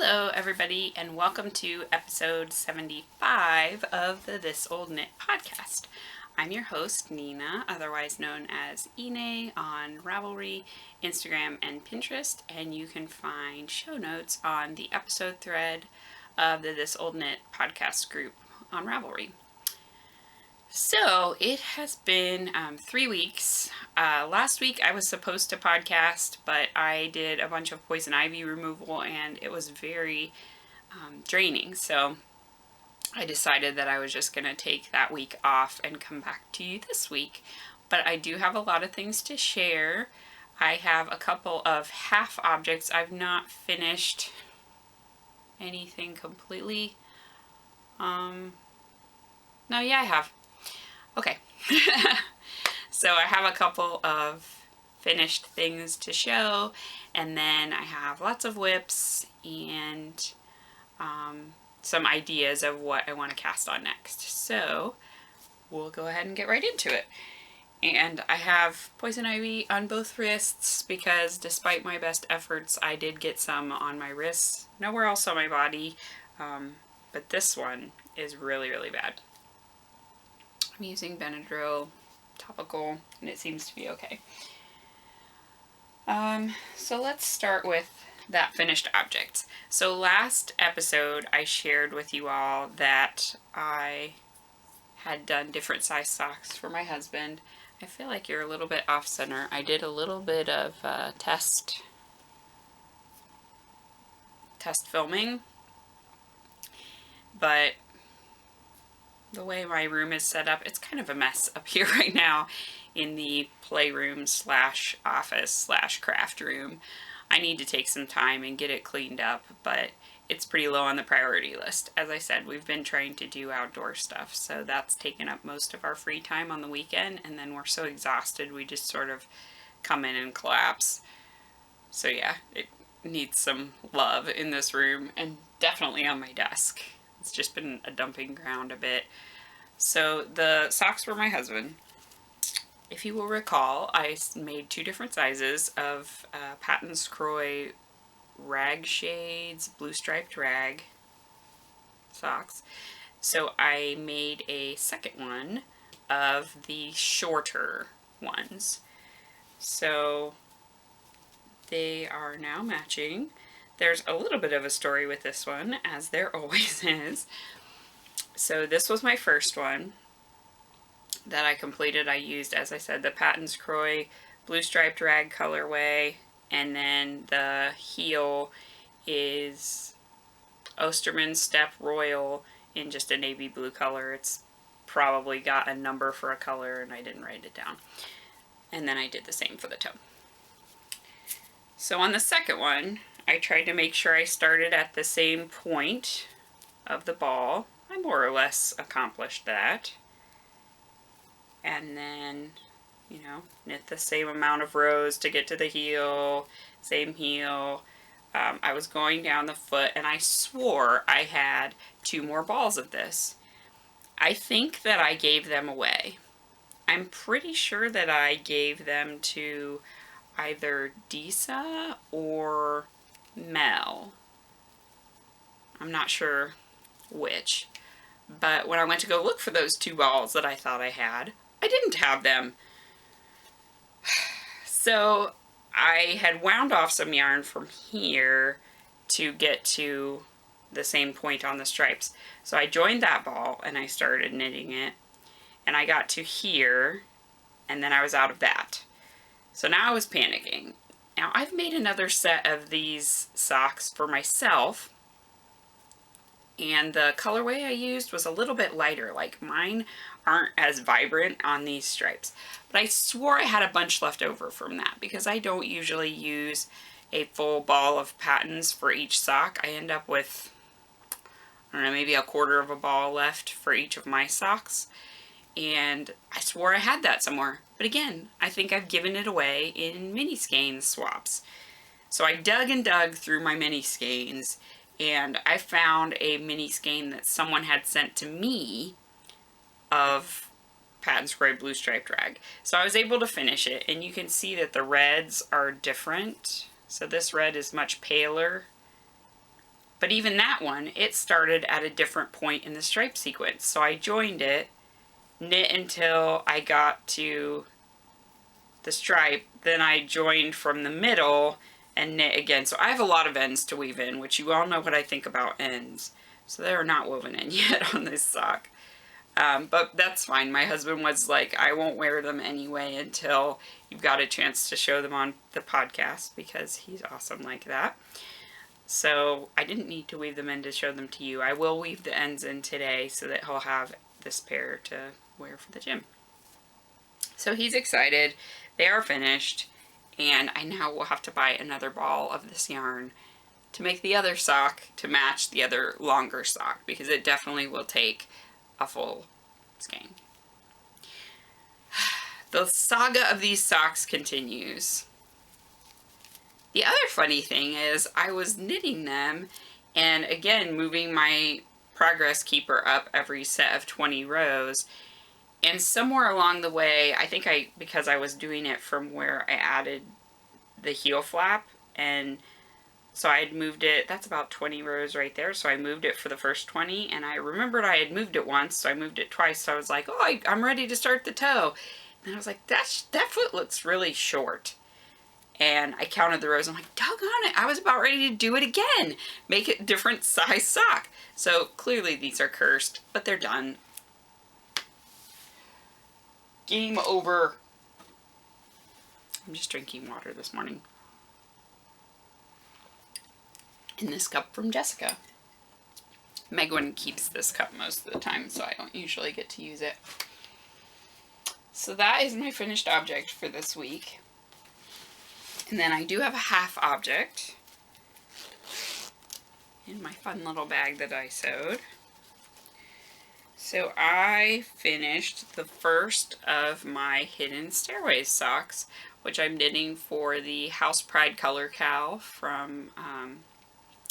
Hello everybody and welcome to episode 75 of the This Old Knit podcast. I'm your host Nina, otherwise known as Ine on Ravelry, Instagram, and Pinterest, and you can find show notes on the episode thread of the This Old Knit podcast group on Ravelry. So it has been 3 weeks. Last week I was supposed to podcast, but I did a bunch of poison ivy removal and it was very draining. So I decided that I was just going to take that week off and come back to you this week. But I do have a lot of things to share. I have a couple of half objects. I've not finished anything completely. No, yeah, I have. Okay, so I have a couple of finished things to show, and then I have lots of whips and some ideas of what I want to cast on next. So we'll go ahead and get right into it. And I have poison ivy on both wrists because despite my best efforts, I did get some on my wrists, nowhere else on my body, but this one is really, really bad. I'm using Benadryl topical and it seems to be okay. So let's start with that finished object. So last episode I shared with you all that I had done different size socks for my husband. I feel like you're a little bit off center. I did a little bit of test filming, but the way my room is set up, it's kind of a mess up here right now in the playroom slash office slash craft room. I need to take some time and get it cleaned up, but it's pretty low on the priority list. As I said, we've been trying to do outdoor stuff, so that's taken up most of our free time on the weekend, and then we're so exhausted we just sort of come in and collapse. So yeah, it needs some love in this room and definitely on my desk. It's just been a dumping ground a bit. So the socks were my husband. If you will recall, I made 2 different sizes of Patton's Croy rag shades, blue striped rag socks. So I made a second one of the shorter ones. So they are now matching. There's a little bit of a story with this one, as there always is. So this was my first one that I completed. I used, as I said, the Patton's Croy blue striped rag colorway, and then the heel is Osterman Step Royal in just a navy blue color. It's probably got a number for a color and I didn't write it down. And then I did the same for the toe. So on the second one, I tried to make sure I started at the same point of the ball. I more or less accomplished that. And then, knit the same amount of rows to get to the heel, same heel. I was going down the foot and I swore I had 2 more balls of this. I think that I gave them away. I'm pretty sure that I gave them to either Disa or Mel. I'm not sure which, but when I went to go look for those 2 balls that I thought I had, I didn't have them. So I had wound off some yarn from here to get to the same point on the stripes. So I joined that ball and I started knitting it, and I got to here and then I was out of that. So now I was panicking. Now I've made another set of these socks for myself, and the colorway I used was a little bit lighter. Like, mine aren't as vibrant on these stripes, but I swore I had a bunch left over from that because I don't usually use a full ball of Pattons for each sock. I end up with, I don't know, maybe a quarter of a ball left for each of my socks. And I swore I had that somewhere. But again, I think I've given it away in mini skein swaps. So I dug and dug through my mini skeins, and I found a mini skein that someone had sent to me of Patton's Croy blue striped rag. So I was able to finish it, and you can see that the reds are different. So this red is much paler, But even that one, it started at a different point in the stripe sequence. So I joined it, knit until I got to the stripe, then I joined from the middle and knit again. So I have a lot of ends to weave in, which you all know what I think about ends. So they are not woven in yet on this sock. But that's fine. My husband was like, I won't wear them anyway until you've got a chance to show them on the podcast, because he's awesome like that. So I didn't need to weave them in to show them to you. I will weave the ends in today so that he'll have this pair to wear for the gym. So he's excited. They are finished, and I now will have to buy another ball of this yarn to make the other sock to match the other longer sock, because it definitely will take a full skein. The saga of these socks continues. The other funny thing is I was knitting them and again moving my progress keeper up every set of 20 rows, and somewhere along the way, I think because I was doing it from where I added the heel flap, and so I had moved it, that's about 20 rows right there, so I moved it for the first 20, and I remembered I had moved it once, so I moved it twice, so I was like, oh, I'm ready to start the toe. And I was like, that foot looks really short. And I counted the rows, I'm like, doggone it, I was about ready to do it again. Make it different size sock. So clearly these are cursed, but they're done. Game over. I'm just drinking water this morning. In this cup from Jessica. Megwin keeps this cup most of the time, so I don't usually get to use it. So that is my finished object for this week. And then I do have a half object in my fun little bag that I sewed. So I finished the first of my Hidden Stairways socks, which I'm knitting for the House Pride Color Cal from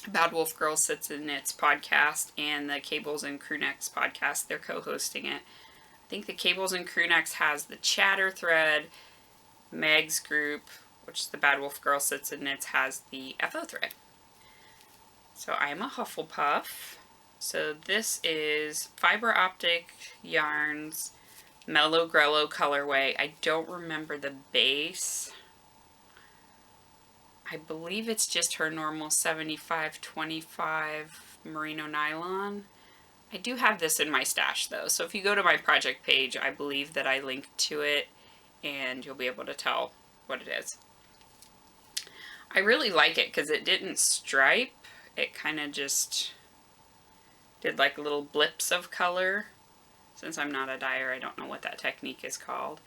Bad Wolf Girl Sits and Knits podcast and the Cables and Crewnecks podcast. They're co-hosting it. I think the Cables and Crewnecks has the Chatter thread. Meg's group, which is the Bad Wolf Girl Sits and Knits, has the FO thread. So I'm a Hufflepuff. So this is Fiber Optic Yarns, Mellow Grello colorway. I don't remember the base. I believe it's just her normal 75-25 merino nylon. I do have this in my stash though, so if you go to my project page, I believe that I linked to it and you'll be able to tell what it is. I really like it because it didn't stripe. It kind of just did like little blips of color. Since I'm not a dyer, I don't know what that technique is called.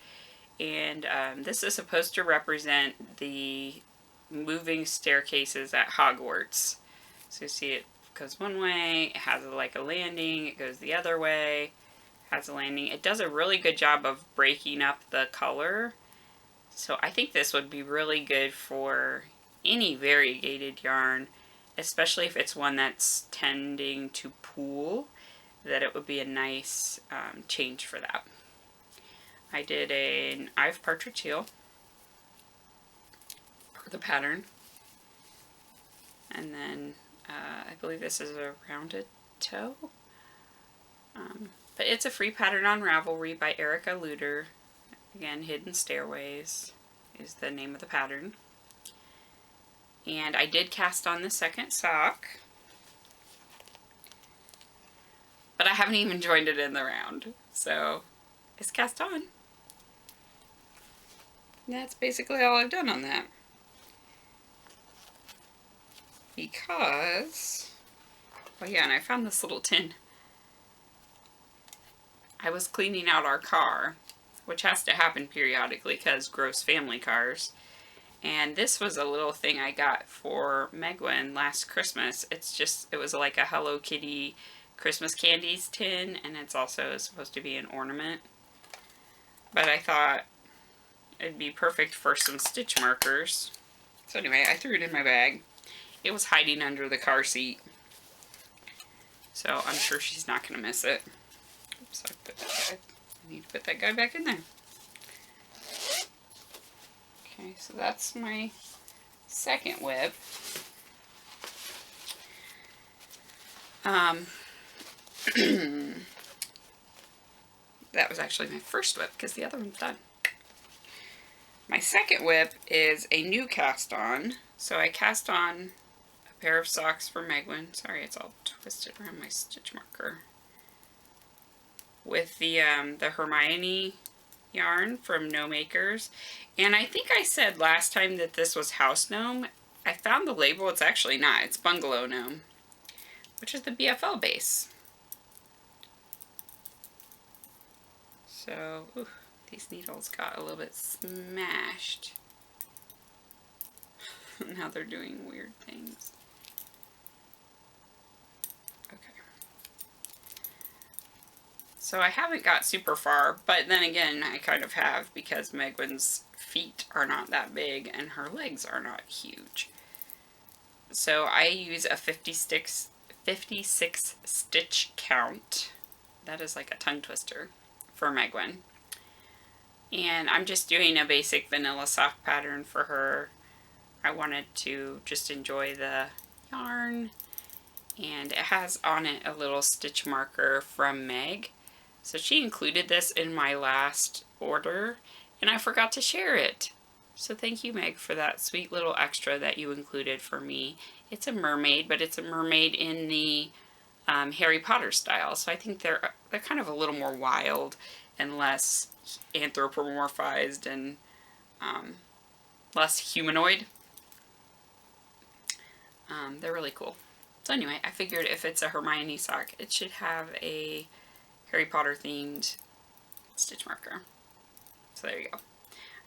And this is supposed to represent the moving staircases at Hogwarts. So you see it goes one way, it has like a landing, it goes the other way, has a landing. It does a really good job of breaking up the color. So I think this would be really good for any variegated yarn, especially if it's one that's tending to pool, that it would be a nice change for that. I did an Ive Partridge heel for the pattern, and then I believe this is a rounded toe, but it's a free pattern on Ravelry by Erica Luder. Again, Hidden Stairways is the name of the pattern. And I did cast on the second sock, but I haven't even joined it in the round, so it's cast on. That's basically all I've done on that. Because, oh yeah, and I found this little tin. I was cleaning out our car, which has to happen periodically because gross family cars. And this was a little thing I got for Megwin last Christmas. It was like a Hello Kitty Christmas candies tin, and it's also supposed to be an ornament. But I thought it'd be perfect for some stitch markers. So anyway, I threw it in my bag. It was hiding under the car seat, so I'm sure she's not going to miss it. Oops, I need to put that guy back in there. Okay, so that's my second whip. Um, that was actually my first whip because the other one's done. My second whip is a new cast on. So I cast on a pair of socks for Megwin. Sorry, it's all twisted around my stitch marker. With the Hermione yarn from No Makers. And I think I said last time that this was House Gnome. I found the label. It's actually not. It's Bungalow Gnome, which is the BFL base. So, ooh, these needles got a little bit smashed. Now they're doing weird things. Okay. So I haven't got super far, but then again, I kind of have because Megwin's feet are not that big and her legs are not huge. So I use a 56 stitch count. That is like a tongue twister for Megwin. And I'm just doing a basic vanilla sock pattern for her. I wanted to just enjoy the yarn, and it has on it a little stitch marker from Meg. So she included this in my last order, and I forgot to share it. So thank you, Meg, for that sweet little extra that you included for me. It's a mermaid, but it's a mermaid in the Harry Potter style. So I think they're kind of a little more wild and less anthropomorphized and less humanoid. They're really cool. So anyway, I figured if it's a Hermione sock, it should have a Harry Potter themed stitch marker. So there you go.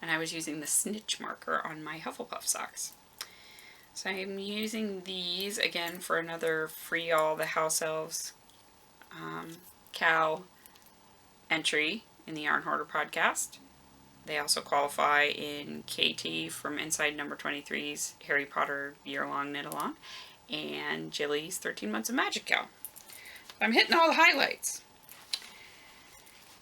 And I was using the snitch marker on my Hufflepuff socks. So I'm using these again for another Free All the House Elves cow entry in the Yarn Hoarder podcast. They also qualify in KT from Inside Number 23's Harry Potter Year-Long Knit-Along and Jilly's 13 Months of Magic Cow. I'm hitting all the highlights.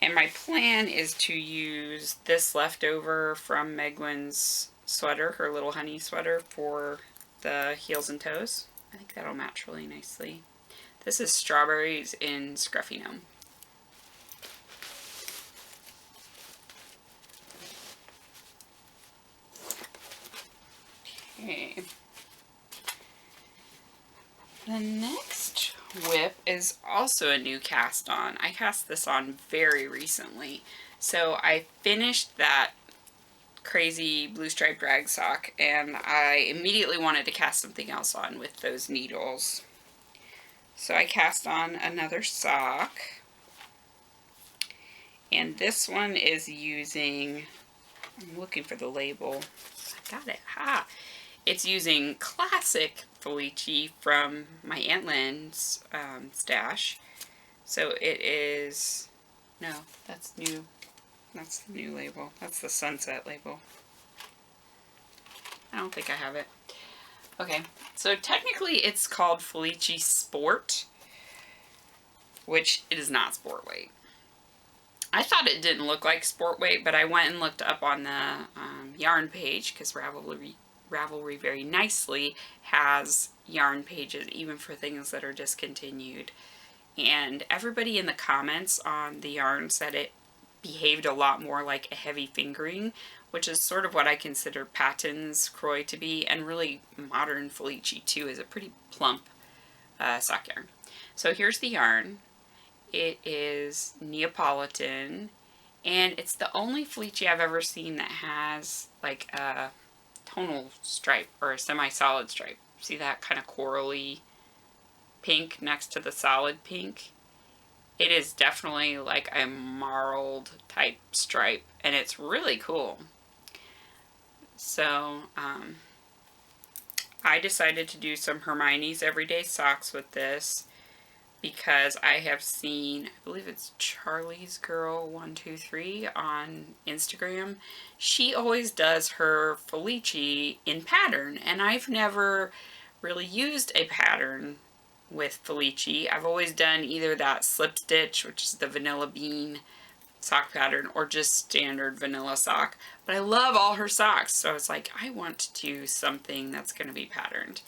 And my plan is to use this leftover from Megwin's sweater, her little honey sweater, for the heels and toes. I think that'll match really nicely. This is Strawberries in Scruffy Gnome. Okay. The next whip is also a new cast on. I cast this on very recently. So I finished that crazy blue striped drag sock and I immediately wanted to cast something else on with those needles. So I cast on another sock. And this one is using, I'm looking for the label. I got it. Ha! It's using classic Felici from my Aunt Lynn's stash. So it is, no, that's new. That's the new label. That's the sunset label. I don't think I have it. Okay, so technically it's called Felici Sport, which it is not sport weight. I thought it didn't look like sport weight, but I went and looked up on the yarn page because Ravelry very nicely has yarn pages even for things that are discontinued. And everybody in the comments on the yarn said it behaved a lot more like a heavy fingering, which is sort of what I consider Patton's Croy to be, and really modern Felici too is a pretty plump sock yarn. So here's the yarn. It is Neapolitan, and it's the only Felici I've ever seen that has like a tonal stripe or a semi-solid stripe. See that kind of corally pink next to the solid pink? It is definitely like a marled type stripe, and it's really cool. So I decided to do some Hermione's Everyday Socks with this because I have seen, I believe it's Charlie's Girl 123 on Instagram. She always does her Felici in pattern, and I've never really used a pattern with Felici. I've always done either that slip stitch, which is the vanilla bean sock pattern, or just standard vanilla sock. But I love all her socks, so I was like, I want to do something that's going to be patterned.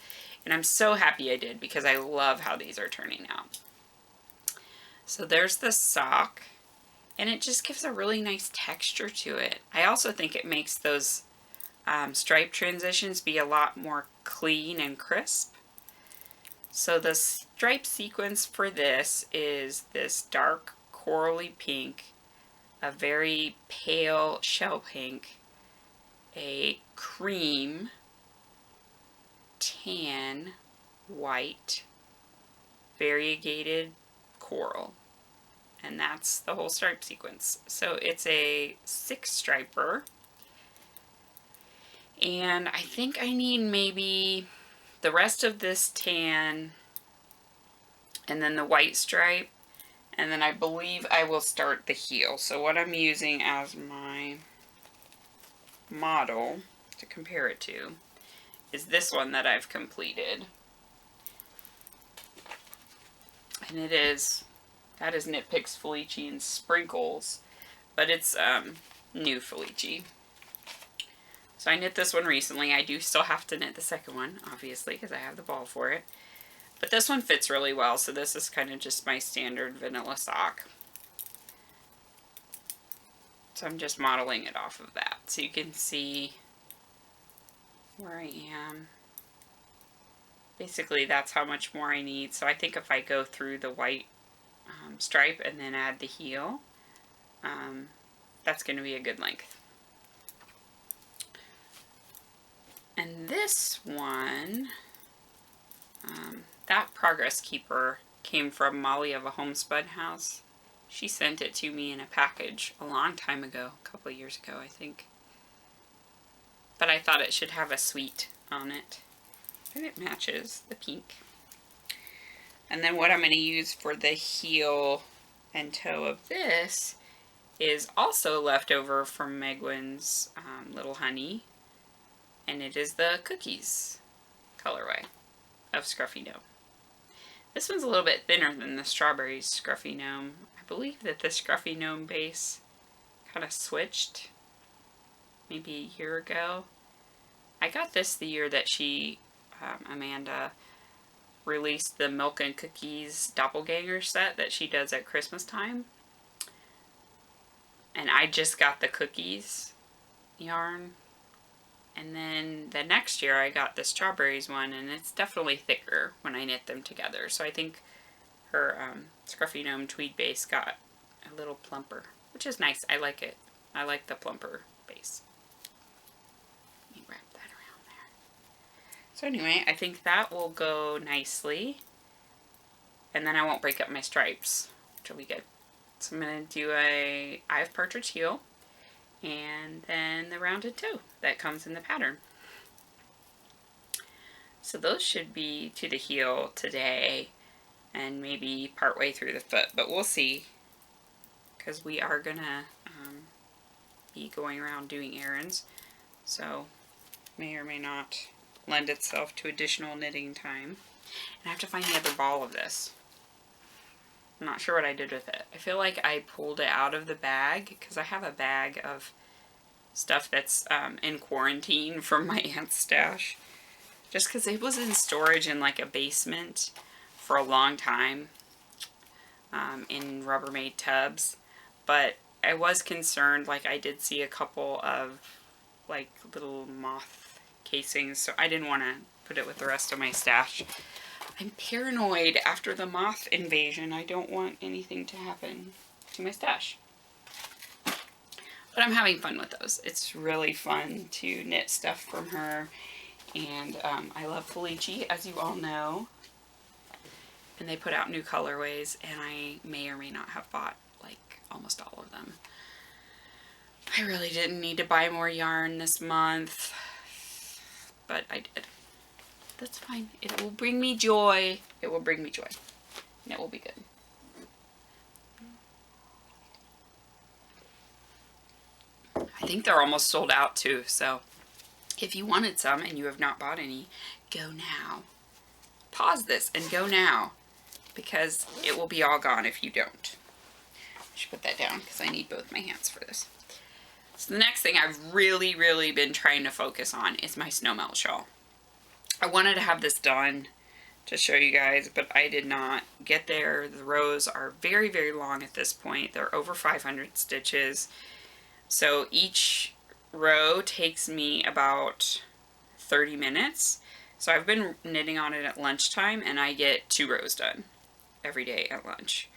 And I'm so happy I did because I love how these are turning out. So there's the sock, and it just gives a really nice texture to it. I also think it makes those stripe transitions be a lot more clean and crisp. So the stripe sequence for this is this dark corally pink, a very pale shell pink, a cream, tan, white, variegated coral. And that's the whole stripe sequence. So it's a 6-striper. And I think I need maybe the rest of this tan and then the white stripe. And then I believe I will start the heel. So what I'm using as my model to compare it to is this one that I've completed. And that is Knit Picks Felici in Sprinkles, but it's new Felici. So I knit this one recently. I do still have to knit the second one, obviously, because I have the ball for it. But this one fits really well, so this is kind of just my standard vanilla sock. So I'm just modeling it off of that, so you can see where I am. Basically, that's how much more I need. So I think if I go through the white stripe and then add the heel, that's going to be a good length. And this one, that Progress Keeper came from Molly of a Homespun House. She sent it to me in a package a long time ago, a couple of years ago, I think. But I thought it should have a sweet on it. And it matches the pink. And then what I'm going to use for the heel and toe of this is also leftover from Megwin's Little Honey. And it is the Cookies colorway of Scruffy Gnome. This one's a little bit thinner than the Strawberries Scruffy Gnome. I believe that the Scruffy Gnome base kind of switched maybe a year ago. I got this the year that Amanda released the Milk and Cookies doppelganger set that she does at Christmas time. And I just got the cookies yarn. And then the next year I got the strawberries one, and it's definitely thicker when I knit them together. So I think her Scruffy Gnome tweed base got a little plumper, which is nice. I like it. I like the plumper base. Let me wrap that around there. So anyway, I think that will go nicely. And then I won't break up my stripes, which will be good. So I'm going to do a Eye of Partridge heel. And then the rounded toe that comes in the pattern. So those should be to the heel today and maybe partway through the foot, but we'll see, because we are gonna be going around doing errands, so may or may not lend itself to additional knitting time. And I have to find the other ball of this. I'm not sure what I did with it. I feel like I pulled it out of the bag because I have a bag of stuff that's in quarantine from my aunt's stash. Just because it was in storage in like a basement for a long time in Rubbermaid tubs. But I was concerned, like I did see a couple of like little moth casings, so I didn't want to put it with the rest of my stash. I'm paranoid after the moth invasion. I don't want anything to happen to my stash. But I'm having fun with those. It's really fun to knit stuff from her. And I love Felici, as you all know. And they put out new colorways, and I may or may not have bought like almost all of them. I really didn't need to buy more yarn this month, but I did. That's fine. It will bring me joy. It will bring me joy. And it will be good. I think they're almost sold out too, so if you wanted some and you have not bought any, go now. Pause this and go now, because it will be all gone if you don't. I should put that down because I need both my hands for this. So the next thing I've really been trying to focus on is my snow melt shawl. I wanted to have this done to show you guys, but I did not get there. The rows are very, very long at this point. They're over 500 stitches. So each row takes me about 30 minutes. So I've been knitting on it at lunchtime, and I get 2 rows done every day at lunch.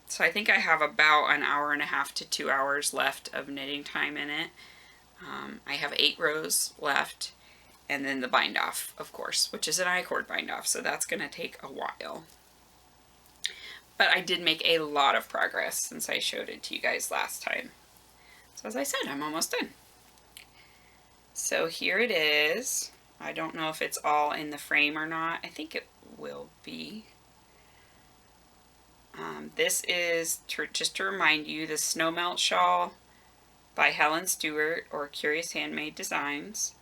So I think I have about an hour and a half to 2 hours left of knitting time in it. I have 8 rows left. And then the bind off, of course, which is an I-cord bind off, so that's going to take a while. But I did make a lot of progress since I showed it to you guys last time. So as I said, I'm almost done. So here it is. I don't know if it's all in the frame or not. I think it will be. This is, just to remind you, the Snow Melt Shawl by Helen Stewart, or Curious Handmade Designs.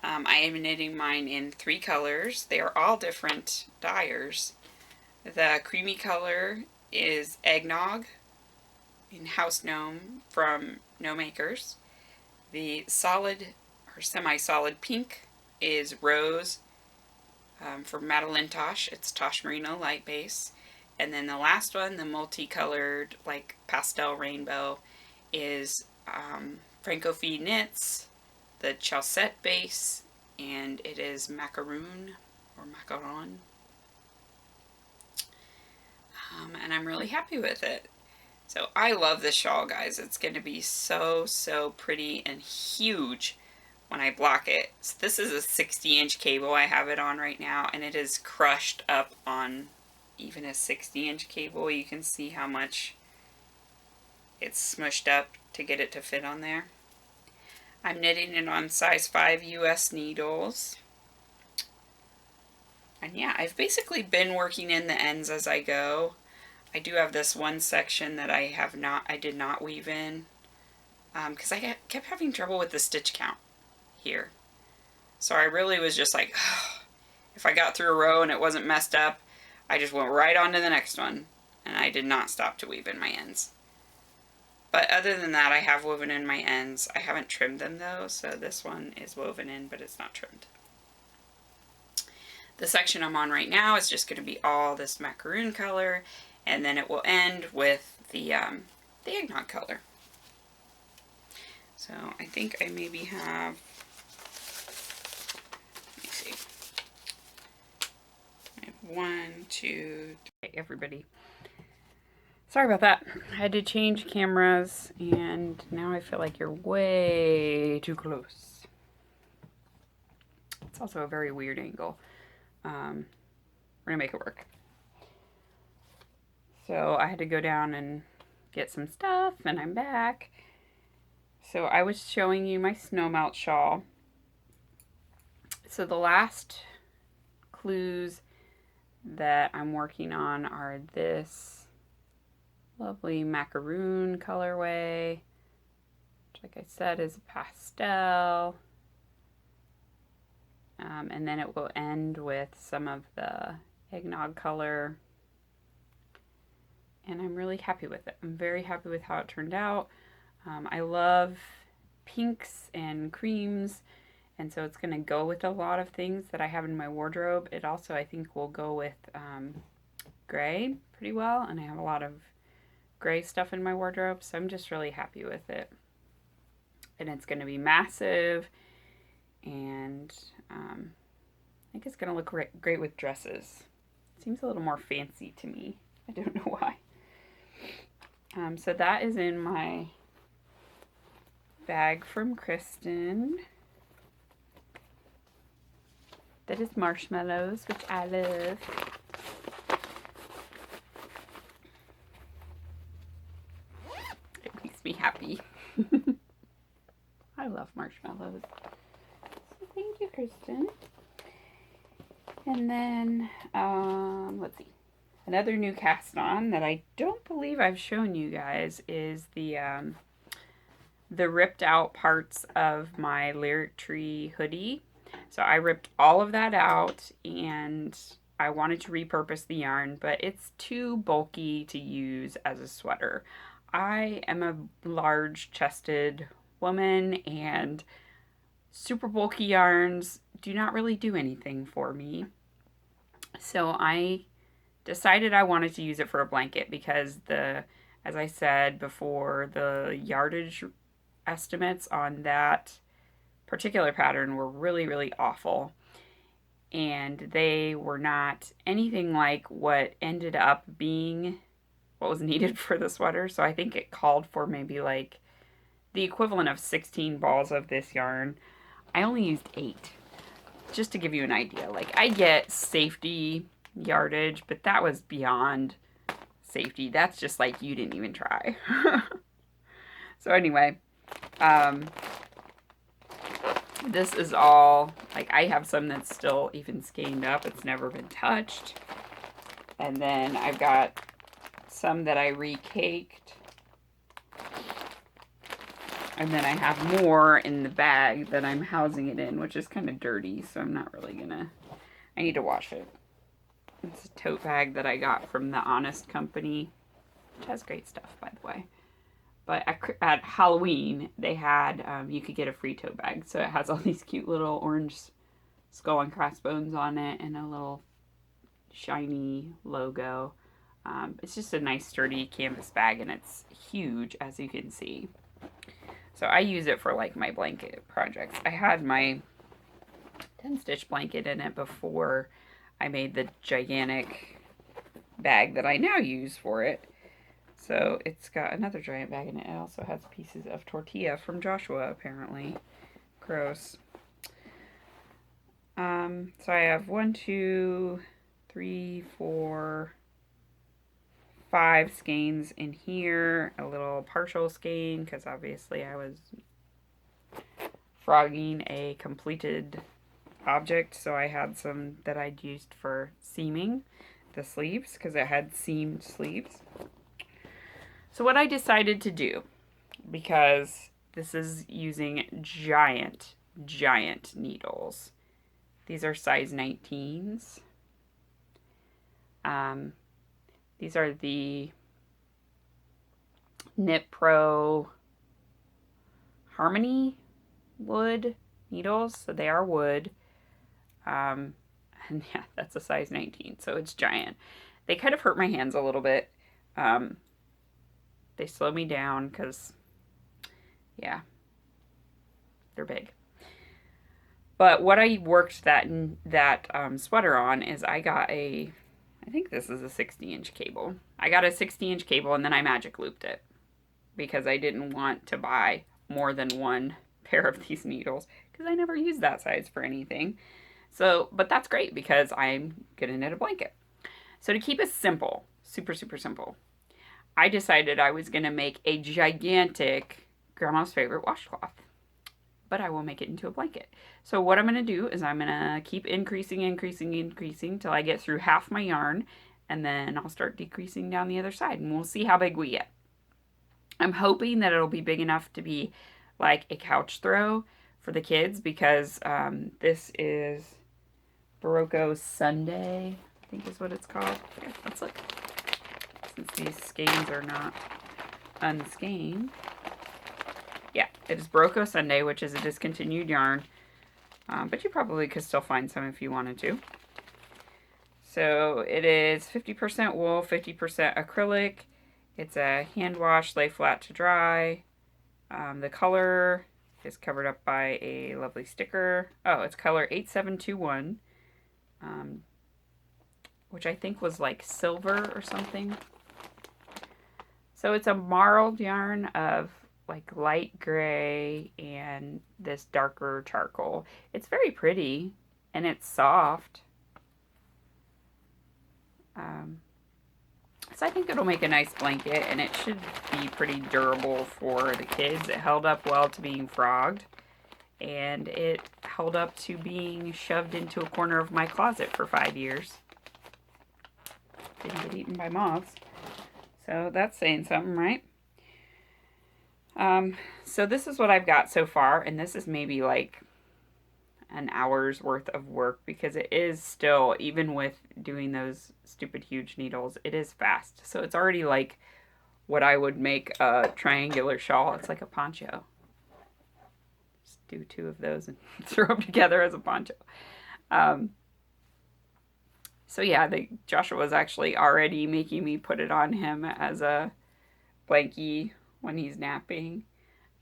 I am knitting mine in 3 colors. They are all different dyers. The creamy color is Eggnog in House Gnome from No Makers. The solid or semi-solid pink is Rose from Madeline Tosh. It's Tosh Merino Light Base. And then the last one, the multicolored like pastel rainbow, is Franco Fee Knits, the Chaussette base, and it is macaroon or macaron. And I'm really happy with it. So I love this shawl, guys. It's going to be so, so pretty and huge when I block it. So this is a 60-inch cable I have it on right now, and it is crushed up on even a 60-inch cable. You can see how much it's smushed up to get it to fit on there. I'm knitting it on size 5 US needles. And yeah, I've basically been working in the ends as I go. I do have this one section that I did not weave in because I kept having trouble with the stitch count here. So I really was just like, if I got through a row and it wasn't messed up, I just went right on to the next one, and I did not stop to weave in my ends. But other than that, I have woven in my ends. I haven't trimmed them though, so this one is woven in, but it's not trimmed. The section I'm on right now is just going to be all this macaroon color, and then it will end with the eggnog color. So I think I maybe have, let me see, I have 1, 2, 3, everybody. Sorry about that. I had to change cameras, and now I feel like you're way too close. It's also a very weird angle. We're gonna make it work. So I had to go down and get some stuff, and I'm back. So I was showing you my snow melt shawl. So the last clues that I'm working on are this lovely macaroon colorway, which, like I said, is a pastel. And then it will end with some of the eggnog color. And I'm really happy with it. I'm very happy with how it turned out. I love pinks and creams, and so it's going to go with a lot of things that I have in my wardrobe. It also, I think, will go with gray pretty well, and I have a lot of gray stuff in my wardrobe, so I'm just really happy with it. And it's going to be massive, and I think it's going to look great with dresses. It seems a little more fancy to me. I don't know why. So that is in my bag from Kristen. That is marshmallows, which I love. It makes me happy. I love marshmallows. So thank you, Kristen. And then, let's see. Another new cast on that I don't believe I've shown you guys is the ripped out parts of my Lyric Tree hoodie. So I ripped all of that out, and I wanted to repurpose the yarn, but it's too bulky to use as a sweater. I am a large chested woman, and super bulky yarns do not really do anything for me. So I decided I wanted to use it for a blanket because as I said before, the yardage estimates on that particular pattern were really, really awful. And they were not anything like what ended up being what was needed for the sweater. So I think it called for maybe like the equivalent of 16 balls of this yarn. I only used 8, just to give you an idea. Like, I get safety yardage, but that was beyond safety. That's just like you didn't even try. So anyway, this is all, like, I have some that's still even skeined up. It's never been touched. And then I've got some that I recaked. And then I have more in the bag that I'm housing it in, which is kind of dirty, so I'm not really gonna, I need to wash it. It's a tote bag that I got from the Honest Company, which has great stuff, by the way. But at Halloween, they had, you could get a free tote bag. So it has all these cute little orange skull and crossbones on it and a little shiny logo. It's just a nice sturdy canvas bag, and it's huge, as you can see. So I use it for like my blanket projects. I had my 10-stitch blanket in it before I made the gigantic bag that I now use for it. So it's got another giant bag in it. It also has pieces of tortilla from Joshua, apparently. Gross. So I have 1, 2, 3, 4, 5 skeins in here. A little partial skein, because obviously I was frogging a completed object. So I had some that I'd used for seaming the sleeves, because it had seamed sleeves. So what I decided to do, because this is using giant needles. These are size 19s. These are the Knit Pro Harmony wood needles. So they are wood. And yeah, that's a size 19, so it's giant. They kind of hurt my hands a little bit. They slow me down because, yeah, they're big. But what I worked that sweater on is I got I think this is a 60-inch cable. I got a 60-inch cable, and then I magic looped it because I didn't want to buy more than one pair of these needles because I never used that size for anything. So, but that's great because I'm going to knit a blanket. So to keep it simple, super, super simple, I decided I was going to make a gigantic Grandma's favorite washcloth, but I will make it into a blanket. So what I'm going to do is I'm going to keep increasing till I get through half my yarn, and then I'll start decreasing down the other side, and we'll see how big we get. I'm hoping that it'll be big enough to be like a couch throw for the kids, because this is Barocco Sunday, I think is what it's called. Here, let's look. Since these skeins are not unskeined. Yeah, it is Barocco Sunday, which is a discontinued yarn. But you probably could still find some if you wanted to. So it is 50% wool, 50% acrylic. It's a hand wash, lay flat to dry. The color is covered up by a lovely sticker. Oh, it's color 8721, which I think was like silver or something. So it's a marled yarn of like light gray and this darker charcoal. It's very pretty and it's soft. So I think it'll make a nice blanket, and it should be pretty durable for the kids. It held up well to being frogged, and it held up to being shoved into a corner of my closet for 5 years. Didn't get eaten by moths. So that's saying something, right? So this is what I've got so far, and this is maybe like an hour's worth of work, because it is still, even with doing those stupid huge needles, it is fast. So it's already like what I would make a triangular shawl. It's like a poncho. Just do 2 of those and throw them together as a poncho. So yeah, Joshua was actually already making me put it on him as a blankie when he's napping.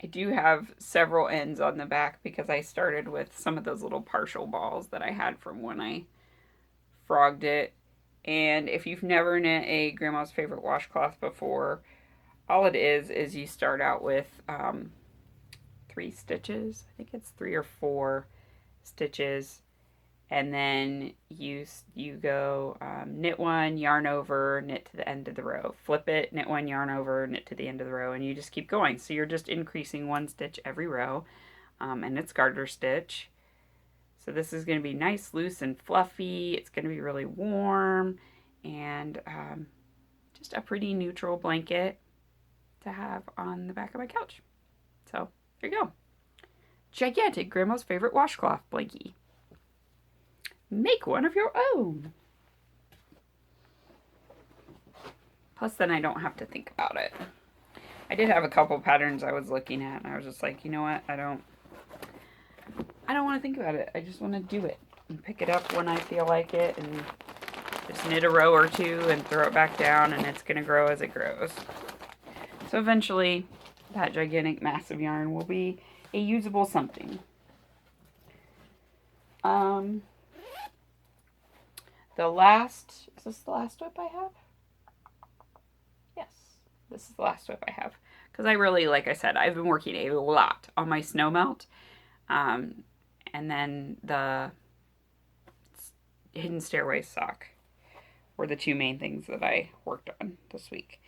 I do have several ends on the back because I started with some of those little partial balls that I had from when I frogged it. And if you've never knit a grandma's favorite washcloth before, all it is you start out with 3 stitches. I think it's 3 or 4 stitches. And then you go knit 1, yarn over, knit to the end of the row. Flip it, knit 1, yarn over, knit to the end of the row. And you just keep going. So you're just increasing 1 stitch every row. And it's garter stitch. So this is going to be nice, loose, and fluffy. It's going to be really warm. And just a pretty neutral blanket to have on the back of my couch. So there you go. Gigantic grandma's favorite washcloth blankie. Make one of your own. Plus then I don't have to think about it. I did have a couple patterns I was looking at and I was just like, you know what, I don't want to think about it. I just want to do it and pick it up when I feel like it and just knit a row or 2 and throw it back down, and it's going to grow as it grows. So eventually that gigantic mass of yarn will be a usable something. Is this the last whip I have? Yes, this is the last whip I have. Because I really, like I said, I've been working a lot on my snow melt. And then the hidden stairway sock were the 2 main things that I worked on this week.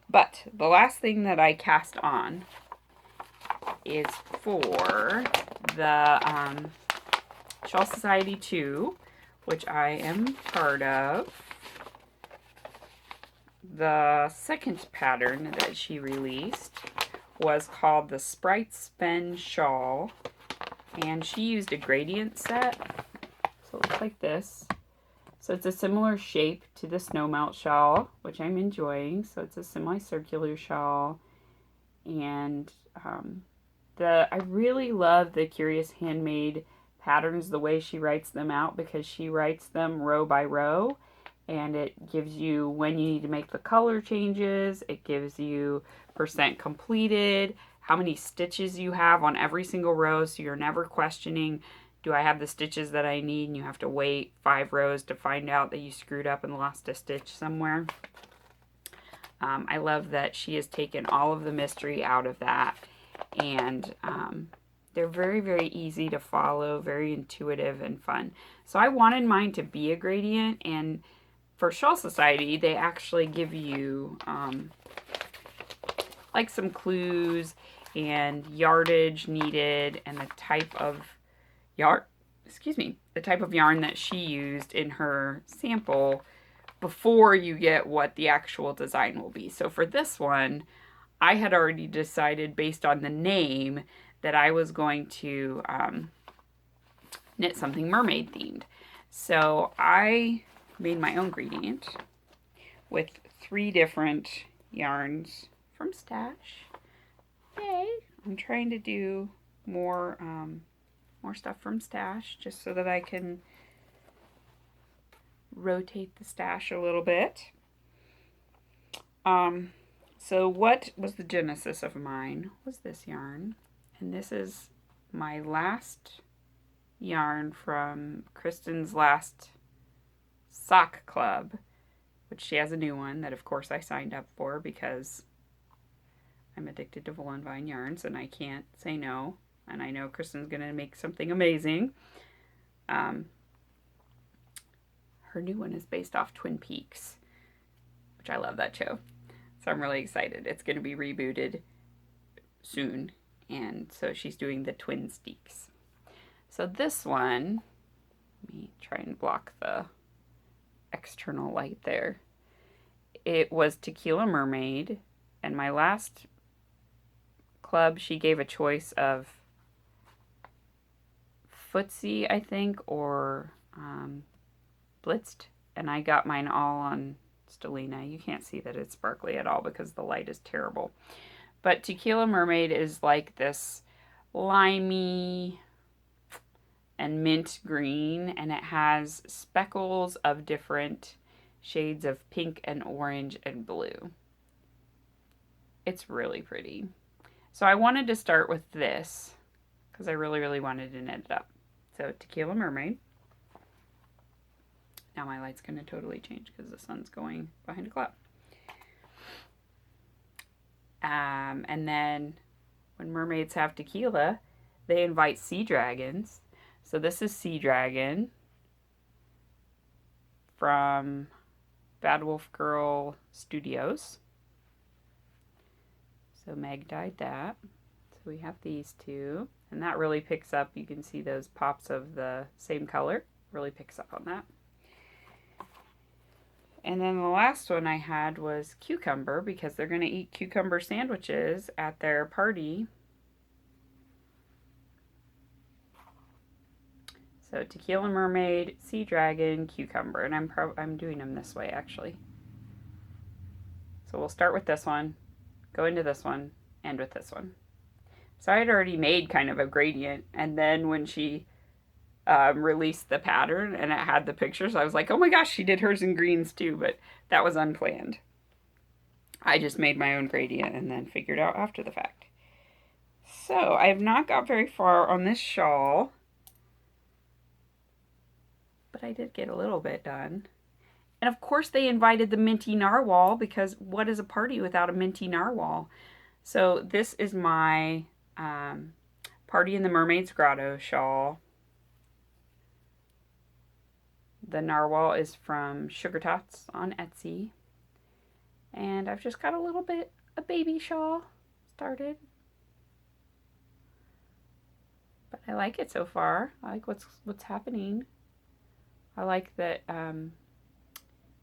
But the last thing that I cast on is for the Shawl Society 2, which I am part of. The second pattern that she released was called the Sprite Spin Shawl, and she used a gradient set, so it looks like this. So it's a similar shape to the snow melt shawl, which I'm enjoying. So it's a semicircular shawl, and I really love the Curious Handmade patterns, the way she writes them out, because she writes them row by row, and it gives you when you need to make the color changes. It gives you percent completed, how many stitches you have on every single row, so you're never questioning, do I have the stitches that I need? And you have to wait 5 rows to find out that you screwed up and lost a stitch somewhere. I love that she has taken all of the mystery out of that, and they're very, very easy to follow, very intuitive and fun. So I wanted mine to be a gradient, and for Shawl Society, they actually give you like some clues and yardage needed and the type of yarn that she used in her sample before you get what the actual design will be. So for this one, I had already decided based on the name that I was going to knit something mermaid themed. So I made my own gradient with 3 different yarns from Stash. Yay! I'm trying to do more stuff from Stash just so that I can rotate the stash a little bit. So what was the genesis of mine was this yarn, and this is my last yarn from Kristen's last sock club, which she has a new one that of course I signed up for because I'm addicted to Wool and Vine yarns and I can't say no, and I know Kristen's gonna make something amazing. Her new one is based off Twin Peaks, which I love that show. So I'm really excited. It's going to be rebooted soon. And so she's doing the Twin Steaks. So this one, let me try and block the external light there. It was Tequila Mermaid. And my last club, she gave a choice of Footsie, I think, or Blitzed, and I got mine all on Stellina. You can't see that it's sparkly at all because the light is terrible. But Tequila Mermaid is like this limey and mint green, and it has speckles of different shades of pink and orange and blue. It's really pretty. So I wanted to start with this because I really, really wanted to knit it up. So Tequila Mermaid. Now my light's going to totally change because the sun's going behind a cloud. And then when mermaids have tequila, they invite sea dragons. So this is Sea Dragon from Bad Wolf Girl Studios. So Meg dyed that. So we have these two. And that really picks up. You can see those pops of the same color. Really picks up on that. And then the last one I had was cucumber, because they're going to eat cucumber sandwiches at their party. So Tequila Mermaid, Sea Dragon, Cucumber. And I'm doing them this way, actually. So we'll start with this one, go into this one, end with this one. So I had already made kind of a gradient, and then when she released the pattern and it had the pictures, I was like, oh my gosh, she did hers in greens too, but that was unplanned. I just made my own gradient and then figured out after the fact. So I have not got very far on this shawl, but I did get a little bit done. And of course they invited the minty narwhal, because what is a party without a minty narwhal? So this is my Party in the Mermaids Grotto shawl. The narwhal is from Sugar Tots on Etsy. And I've just got a baby shawl started. But I like it so far. I like what's happening. I like that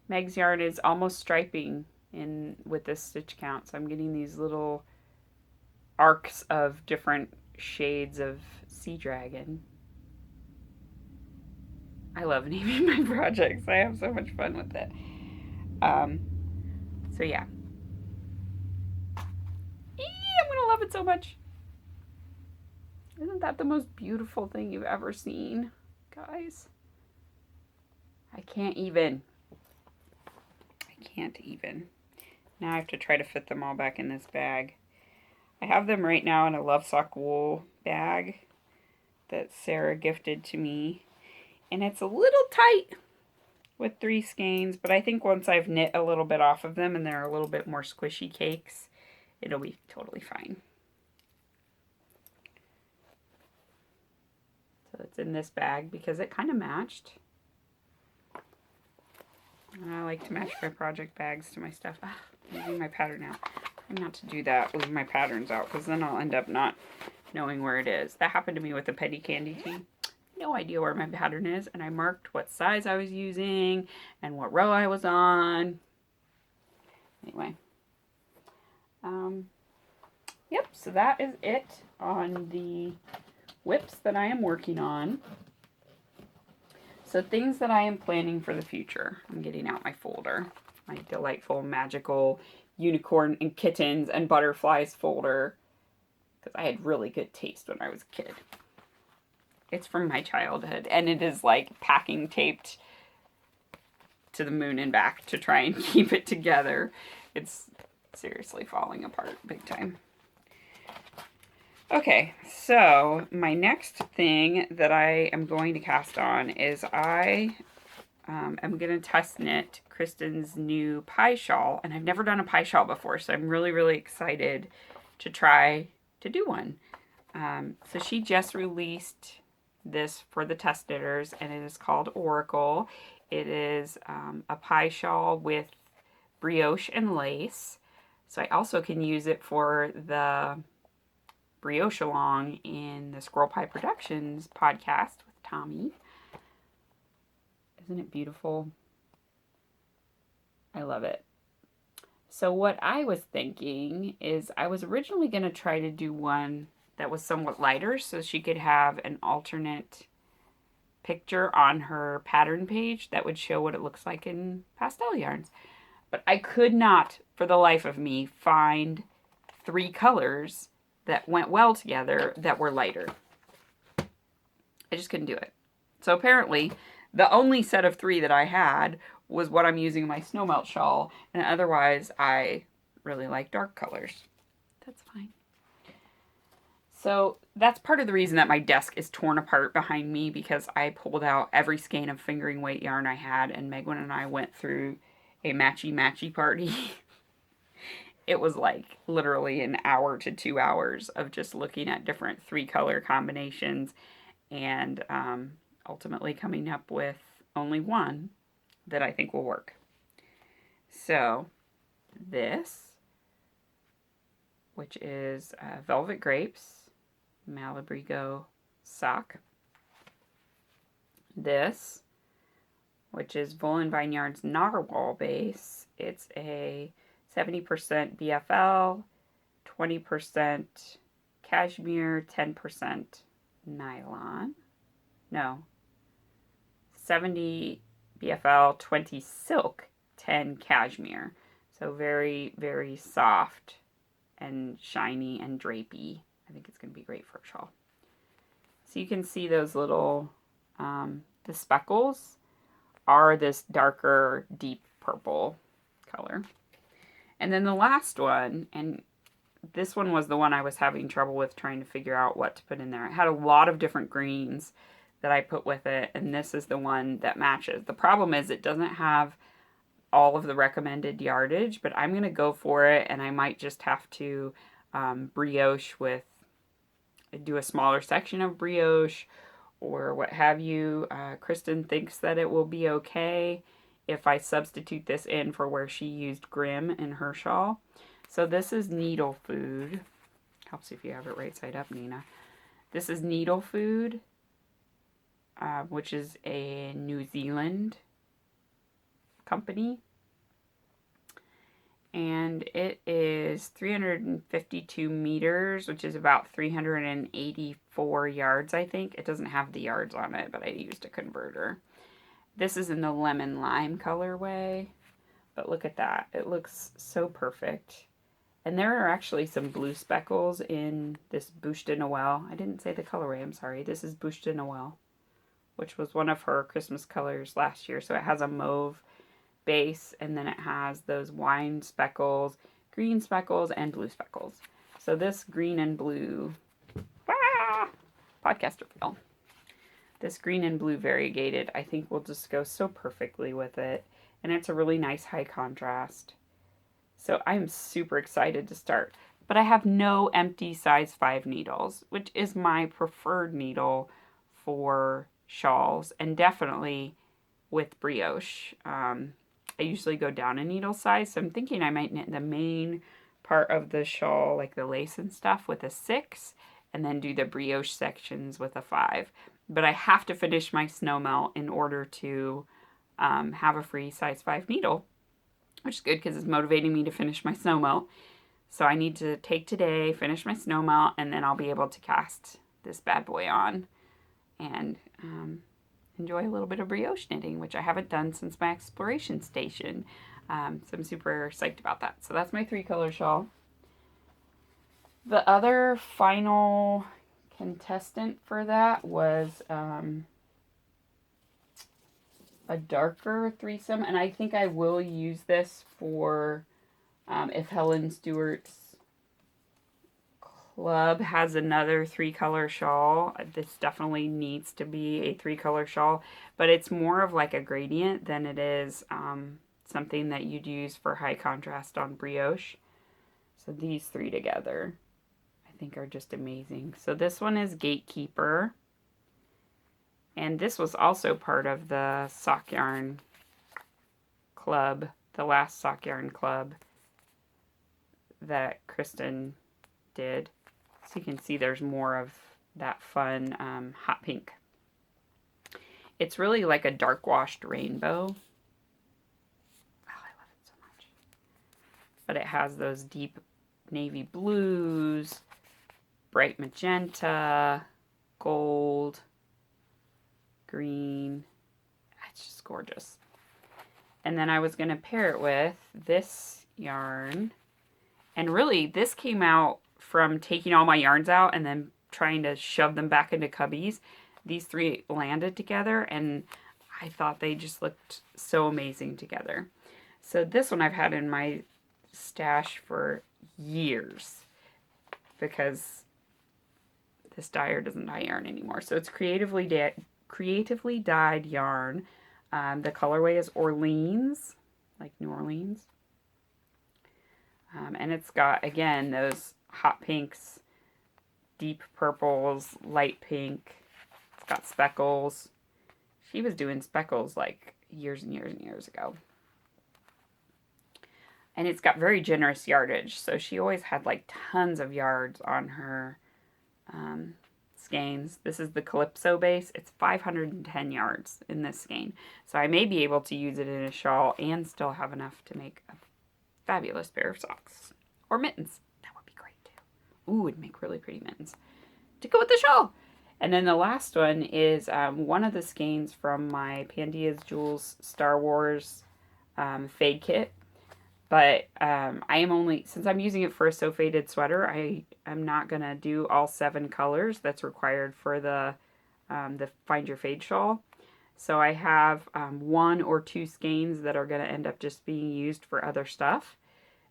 Meg's yarn is almost striping with this stitch count. So I'm getting these little arcs of different shades of Sea Dragon. I love naming my projects. I have so much fun with it. So yeah. I'm gonna love it so much. Isn't that the most beautiful thing you've ever seen, guys? I can't even. Now I have to try to fit them all back in this bag. I have them right now in a Lovesock wool bag that Sarah gifted to me. And it's a little tight with 3 skeins, but I think once I've knit a little bit off of them and they're a little bit more squishy cakes, it'll be totally fine. So it's in this bag because it kind of matched. I like to match my project bags to my stuff. I'm using my pattern now. I'm not to do that, leave my patterns out, because then I'll end up not knowing where it is. That happened to me with the Petty Candy Tea. No idea where my pattern is, and I marked what size I was using and what row I was on. Anyway. Yep, so that is it on the whips that I am working on. So things that I am planning for the future. I'm getting out my folder. My delightful, magical unicorn and kittens and butterflies folder. Because I had really good taste when I was a kid. It's from my childhood. And it is like packing taped to the moon and back to try and keep it together. It's seriously falling apart big time. Okay, so my next thing that I am going to cast on is I am going to test knit Kristen's new pie shawl. And I've never done a pie shawl before, so I'm really, really excited to try to do one. So she just released this for the test knitters, and it is called Oracle. It is a pie shawl with brioche and lace. So I also can use it for the brioche along in the Squirrel Pie Productions podcast with Tommy. Isn't it beautiful? I love it. So what I was thinking is I was originally going to try to do one that was somewhat lighter so she could have an alternate picture on her pattern page that would show what it looks like in pastel yarns. But I could not, for the life of me, find 3 colors that went well together that were lighter. I just couldn't do it. So apparently, the only set of 3 that I had was what I'm using in my snowmelt shawl, and otherwise I really like dark colors. That's fine. So that's part of the reason that my desk is torn apart behind me, because I pulled out every skein of fingering weight yarn I had, and Megwin and I went through a matchy-matchy party. It was like literally an hour to 2 hours of just looking at different 3-color combinations and ultimately coming up with only one that I think will work. So this, which is Velvet Grapes Malabrigo sock. This, which is Wool and Vine Yarns Narwhal base. It's a 70% BFL, 20% cashmere, 10% nylon. No. 70 BFL, 20 silk, 10 cashmere. So very, very soft and shiny and drapey. I think it's going to be great for a shawl. So you can see those little, the speckles are this darker, deep purple color. And then the last one, and this one was the one I was having trouble with trying to figure out what to put in there. It had a lot of different greens that I put with it, and this is the one that matches. The problem is it doesn't have all of the recommended yardage, but I'm going to go for it, and I might just have to brioche with, do a smaller section of brioche or what have you. Kristen thinks that it will be okay if I substitute this in for where she used Grimm in her shawl. So this is Needle Food. Helps if you have it right side up, Nina. This is Needle Food, which is a New Zealand company. And it is 352 meters, which is about 384 yards, I think. It doesn't have the yards on it, but I used a converter. This is in the lemon lime colorway, but look at that. It looks so perfect. And there are actually some blue speckles in this Bouche de Noël. I didn't say the colorway, I'm sorry. This is Bouche de Noël, which was one of her Christmas colors last year. So it has a mauve base, and then it has those wine speckles, green speckles, and blue speckles. So this green and blue, podcaster film. This green and blue variegated, I think will just go so perfectly with it. And it's a really nice high contrast. So I'm super excited to start. But I have no empty size 5 needles, which is my preferred needle for shawls, and definitely with brioche. I usually go down a needle size, so I'm thinking I might knit the main part of the shawl, like the lace and stuff, with a 6, and then do the brioche sections with a 5. But I have to finish my snow melt in order to have a free size 5 needle, which is good because it's motivating me to finish my snow melt. So I need to take today, finish my snow melt, and then I'll be able to cast this bad boy on and enjoy a little bit of brioche knitting, which I haven't done since my exploration station. So I'm super psyched about that. So that's my 3-color shawl. The other final contestant for that was a darker threesome, and I think I will use this for if Helen Stewart's club has another 3-color shawl. This definitely needs to be a 3-color shawl, but it's more of like a gradient than it is something that you'd use for high contrast on brioche. So these 3 together I think are just amazing. So this one is Gatekeeper, and this was also part of the sock yarn club, the last sock yarn club that Kristen did. So you can see there's more of that fun hot pink. It's really like a dark washed rainbow. Oh, I love it so much. But it has those deep navy blues, bright magenta, gold, green. It's just gorgeous. And then I was going to pair it with this yarn. And really, this came out from taking all my yarns out and then trying to shove them back into cubbies, these three landed together, and I thought they just looked so amazing together. So this one I've had in my stash for years because this dyer doesn't dye yarn anymore. So it's creatively dyed yarn. The colorway is Orleans, like New Orleans. And it's got, again, those hot pinks, deep purples, light pink. It's got speckles. She was doing speckles like years and years and years ago. And it's got very generous yardage. So she always had like tons of yards on her skeins. This is the Calypso base. It's 510 yards in this skein. So I may be able to use it in a shawl and still have enough to make a fabulous pair of socks. Or mittens. That would be great too. Ooh, it'd make really pretty mittens to go with the shawl. And then the last one is one of the skeins from my Pandia's Jewels Star Wars fade kit. But I am only, since I'm using it for a sew faded sweater, I am not going to do all 7 colors that's required for the Find Your Fade shawl. So I have 1 or 2 skeins that are going to end up just being used for other stuff.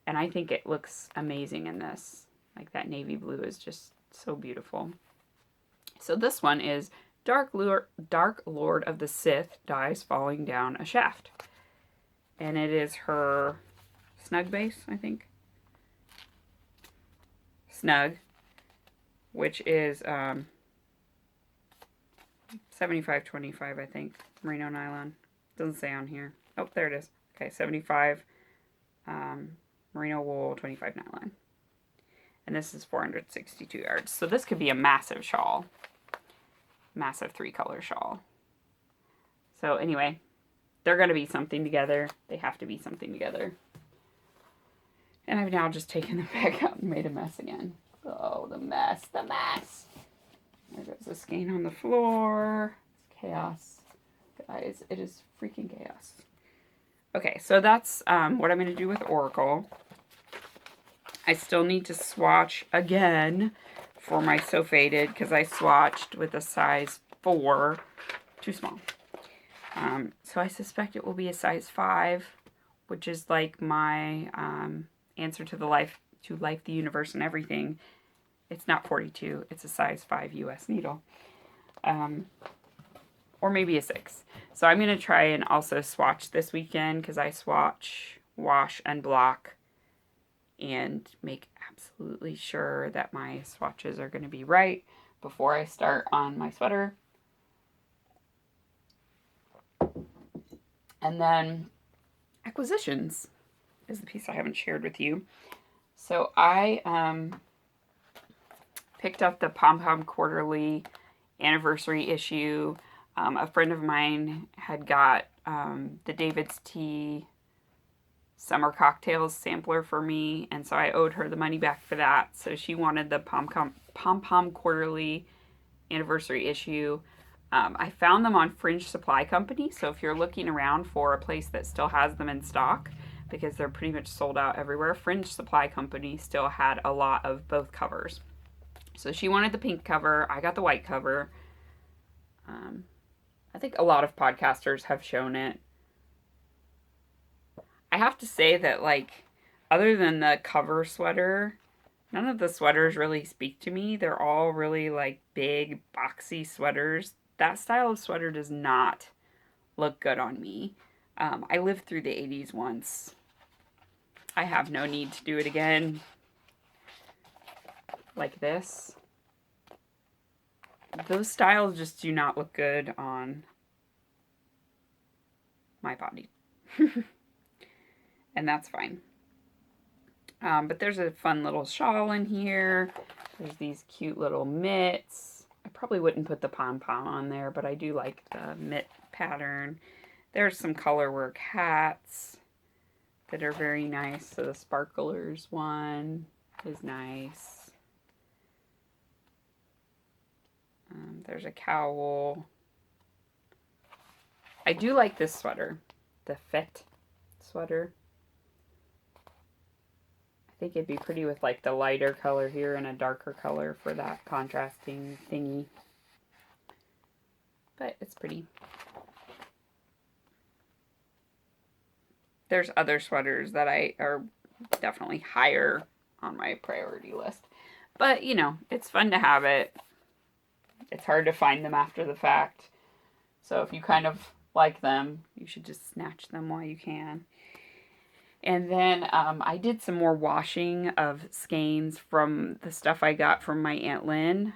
And I think it looks amazing in this. Like that navy blue is just so beautiful. So this one is Dark Lord of the Sith Dies Falling Down a Shaft. And it is her snug base, I think. Snug, which is 75-25, I think. Merino nylon. Doesn't say on here. Oh, there it is. Okay, 75 merino wool, 25 nylon. And this is 462 yards. So this could be a massive shawl. Massive 3-color shawl. So anyway, they're going to be something together. They have to be something together. And I've now just taken the bag out and made a mess again. Oh, the mess, the mess. There goes the skein on the floor. It's chaos. Guys, it is freaking chaos. Okay, so that's what I'm going to do with Oracle. I still need to swatch again for my sew faded because I swatched with a size 4, too small. So I suspect it will be a size 5, which is like my answer to Life, the Universe, and Everything. It's not 42. It's a size 5 U.S. needle. Or maybe a 6. So I'm going to try and also swatch this weekend because I swatch, wash, and block and make absolutely sure that my swatches are going to be right before I start on my sweater. And then acquisitions is the piece I haven't shared with you. So I picked up the Pom Pom Quarterly anniversary issue. A friend of mine had got the David's Tea Summer Cocktails sampler for me, and so I owed her the money back for that. So she wanted the Pom Pom Quarterly anniversary issue. I found them on Fringe Supply Company, so if you're looking around for a place that still has them in stock, because they're pretty much sold out everywhere, Fringe Supply Company still had a lot of both covers. So she wanted the pink cover, I got the white cover. I think a lot of podcasters have shown it. I have to say that, like, other than the cover sweater, none of the sweaters really speak to me. They're all really, like, big, boxy sweaters. That style of sweater does not look good on me. I lived through the 80s once. I have no need to do it again. Like this. Those styles just do not look good on my body. And that's fine. But there's a fun little shawl in here. There's these cute little mitts. I probably wouldn't put the pom-pom on there, but I do like the mitt pattern. There's some color work hats that are very nice. So the sparklers one is nice. There's a cowl. I do like this sweater, the Fête sweater. I think it'd be pretty with like the lighter color here and a darker color for that contrasting thingy. But it's pretty. There's other sweaters that are definitely higher on my priority list. But, you know, it's fun to have it. It's hard to find them after the fact. So if you kind of like them, you should just snatch them while you can. And then I did some more washing of skeins from the stuff I got from my Aunt Lynn.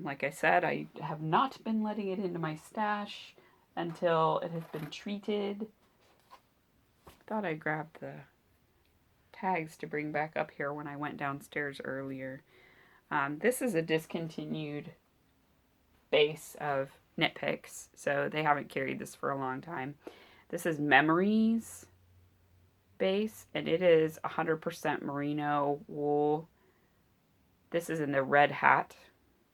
Like I said, I have not been letting it into my stash until it has been treated. Thought I grabbed the tags to bring back up here when I went downstairs earlier. This is a discontinued base of Knit Picks, so they haven't carried this for a long time. This is Memories base, and it is 100% merino wool. This is in the red hat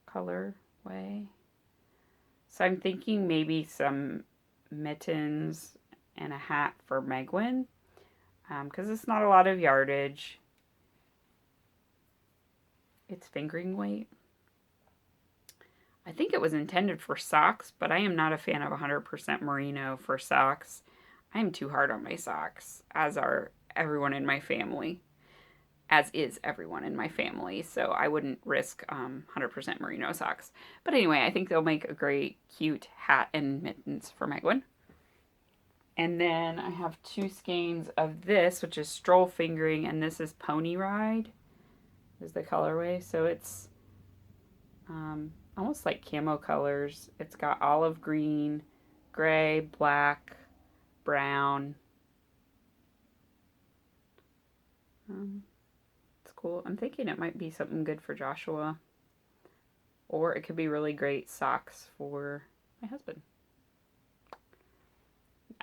color way. So I'm thinking maybe some mittens and a hat for Megwin, because it's not a lot of yardage. It's fingering weight. I think it was intended for socks, but I am not a fan of 100% merino for socks. I am too hard on my socks, as are everyone in my family. As is everyone in my family, so I wouldn't risk 100% merino socks. But anyway, I think they'll make a great, cute hat and mittens for Megwin. And then I have 2 skeins of this, which is Stroll Fingering, and this is Pony Ride, is the colorway. So it's almost like camo colors. It's got olive green, gray, black, brown. It's cool. I'm thinking it might be something good for Joshua. Or it could be really great socks for my husband.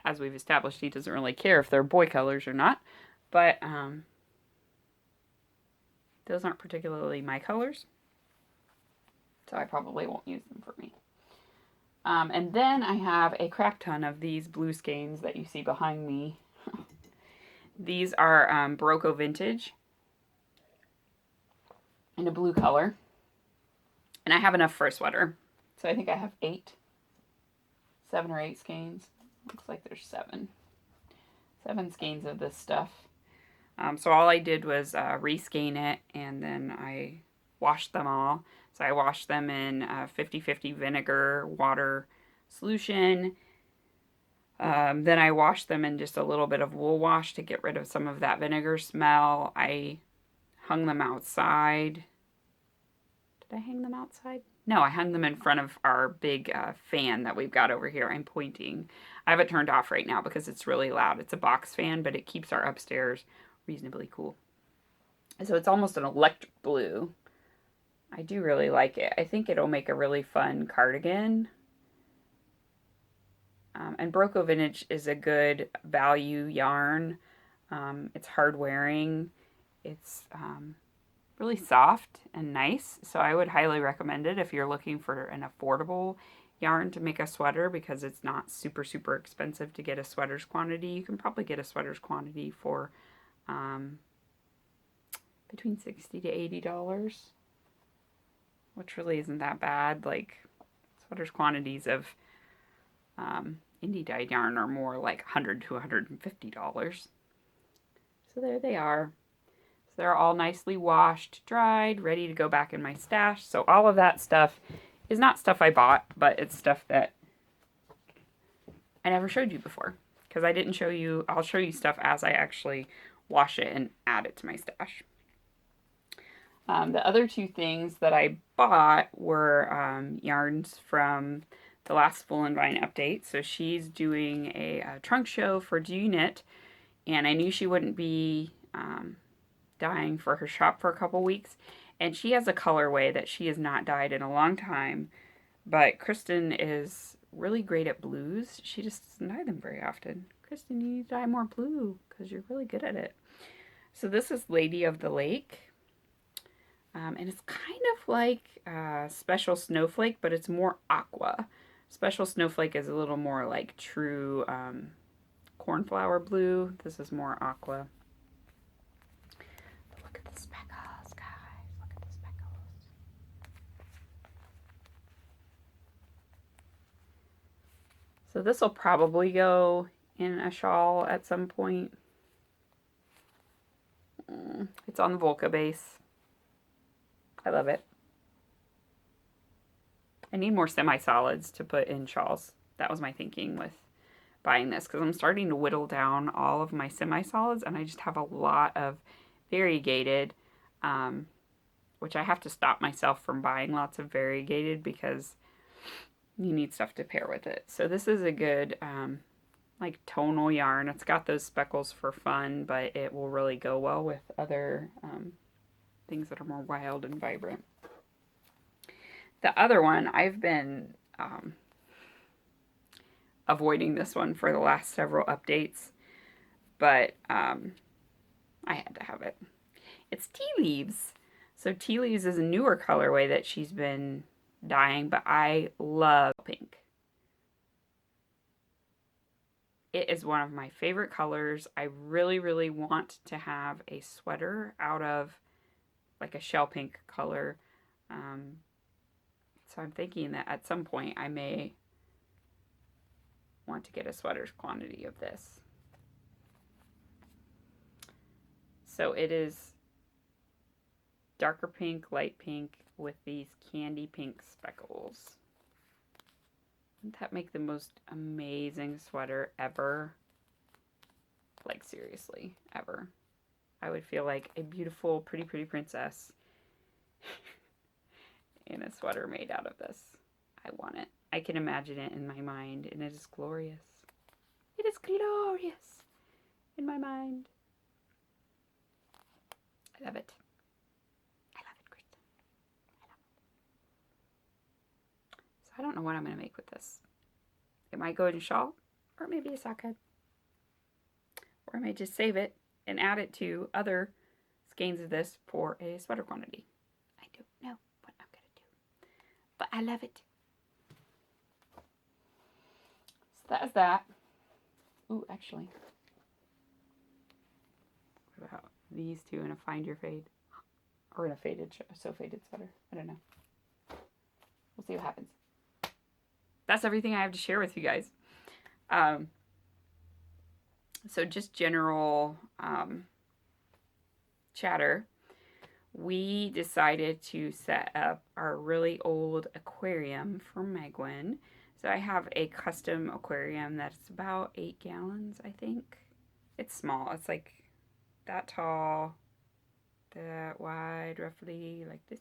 As we've established, he doesn't really care if they're boy colors or not. But those aren't particularly my colors. So I probably won't use them for me. And then I have a crap ton of these blue skeins that you see behind me. These are Barocco Vintage in a blue color. And I have enough for a sweater. So I think I have 7 or 8 skeins. Looks like there's 7. 7 skeins of this stuff. So all I did was reskein it, and then I washed them all. So I washed them in 50-50 vinegar water solution. Then I washed them in just a little bit of wool wash to get rid of some of that vinegar smell. I hung them outside. Did I hang them outside? No, I hung them in front of our big fan that we've got over here. I'm pointing. I have it turned off right now because it's really loud. It's a box fan, but it keeps our upstairs reasonably cool. So it's almost an electric blue. I do really like it. I think it'll make a really fun cardigan. And Barocco Vintage is a good value yarn. It's hard wearing. It's really soft and nice. So I would highly recommend it if you're looking for an affordable yarn to make a sweater, because it's not super, super expensive to get a sweater's quantity. You can probably get a sweater's quantity for between $60 to $80, which really isn't that bad. Like, sweater's quantities of indie dyed yarn are more like $100 to $150. So there they are. So they're all nicely washed, dried, ready to go back in my stash. So all of that stuff is not stuff I bought, but it's stuff that I never showed you before. Because I didn't show you, I'll show you stuff as I actually wash it and add it to my stash. The other 2 things that I bought were yarns from the last Full and Vine update. So she's doing a trunk show for Do You Knit, and I knew she wouldn't be dyeing for her shop for a couple weeks. And she has a colorway that she has not dyed in a long time, but Kristen is really great at blues. She just doesn't dye them very often. Kristen, you need to dye more blue because you're really good at it. So this is Lady of the Lake. And it's kind of like Special Snowflake, but it's more aqua. Special Snowflake is a little more like true cornflower blue. This is more aqua. Look at So this will probably go in a shawl at some point. It's on the Volca base. I love it. I need more semi-solids to put in shawls. That was my thinking with buying this, because I'm starting to whittle down all of my semi-solids, and I just have a lot of variegated, which I have to stop myself from buying lots of variegated because you need stuff to pair with it. So this is a good like tonal yarn. It's got those speckles for fun, but it will really go well with other things that are more wild and vibrant. The other one, I've been avoiding this one for the last several updates, but I had to have it. It's Tea Leaves. So Tea Leaves is a newer colorway that she's been dyeing, but I love pink. It is one of my favorite colors. I really, really want to have a sweater out of like a shell pink color. So I'm thinking that at some point I may want to get a sweater's quantity of this. So it is darker pink, light pink with these candy pink speckles. Wouldn't that make the most amazing sweater ever? Like seriously, ever. I would feel like a beautiful, pretty, pretty princess in a sweater made out of this. I want it. I can imagine it in my mind, and it is glorious. It is glorious in my mind. I love it. I love it, Kristen. I love it. So I don't know what I'm going to make with this. It might go in a shawl, or maybe a sock head. Or I may just save it and add it to other skeins of this for a sweater quantity. I don't know what I'm going to do. But I love it. So that is that. Ooh, actually. What about these two in a Find Your Fade? Or in a faded, faded sweater. I don't know. We'll see what happens. That's everything I have to share with you guys. So just general chatter. We decided to set up our really old aquarium for Megwin. So I have a custom aquarium that's about 8 gallons, I think. It's small. It's like that tall, that wide, roughly like this.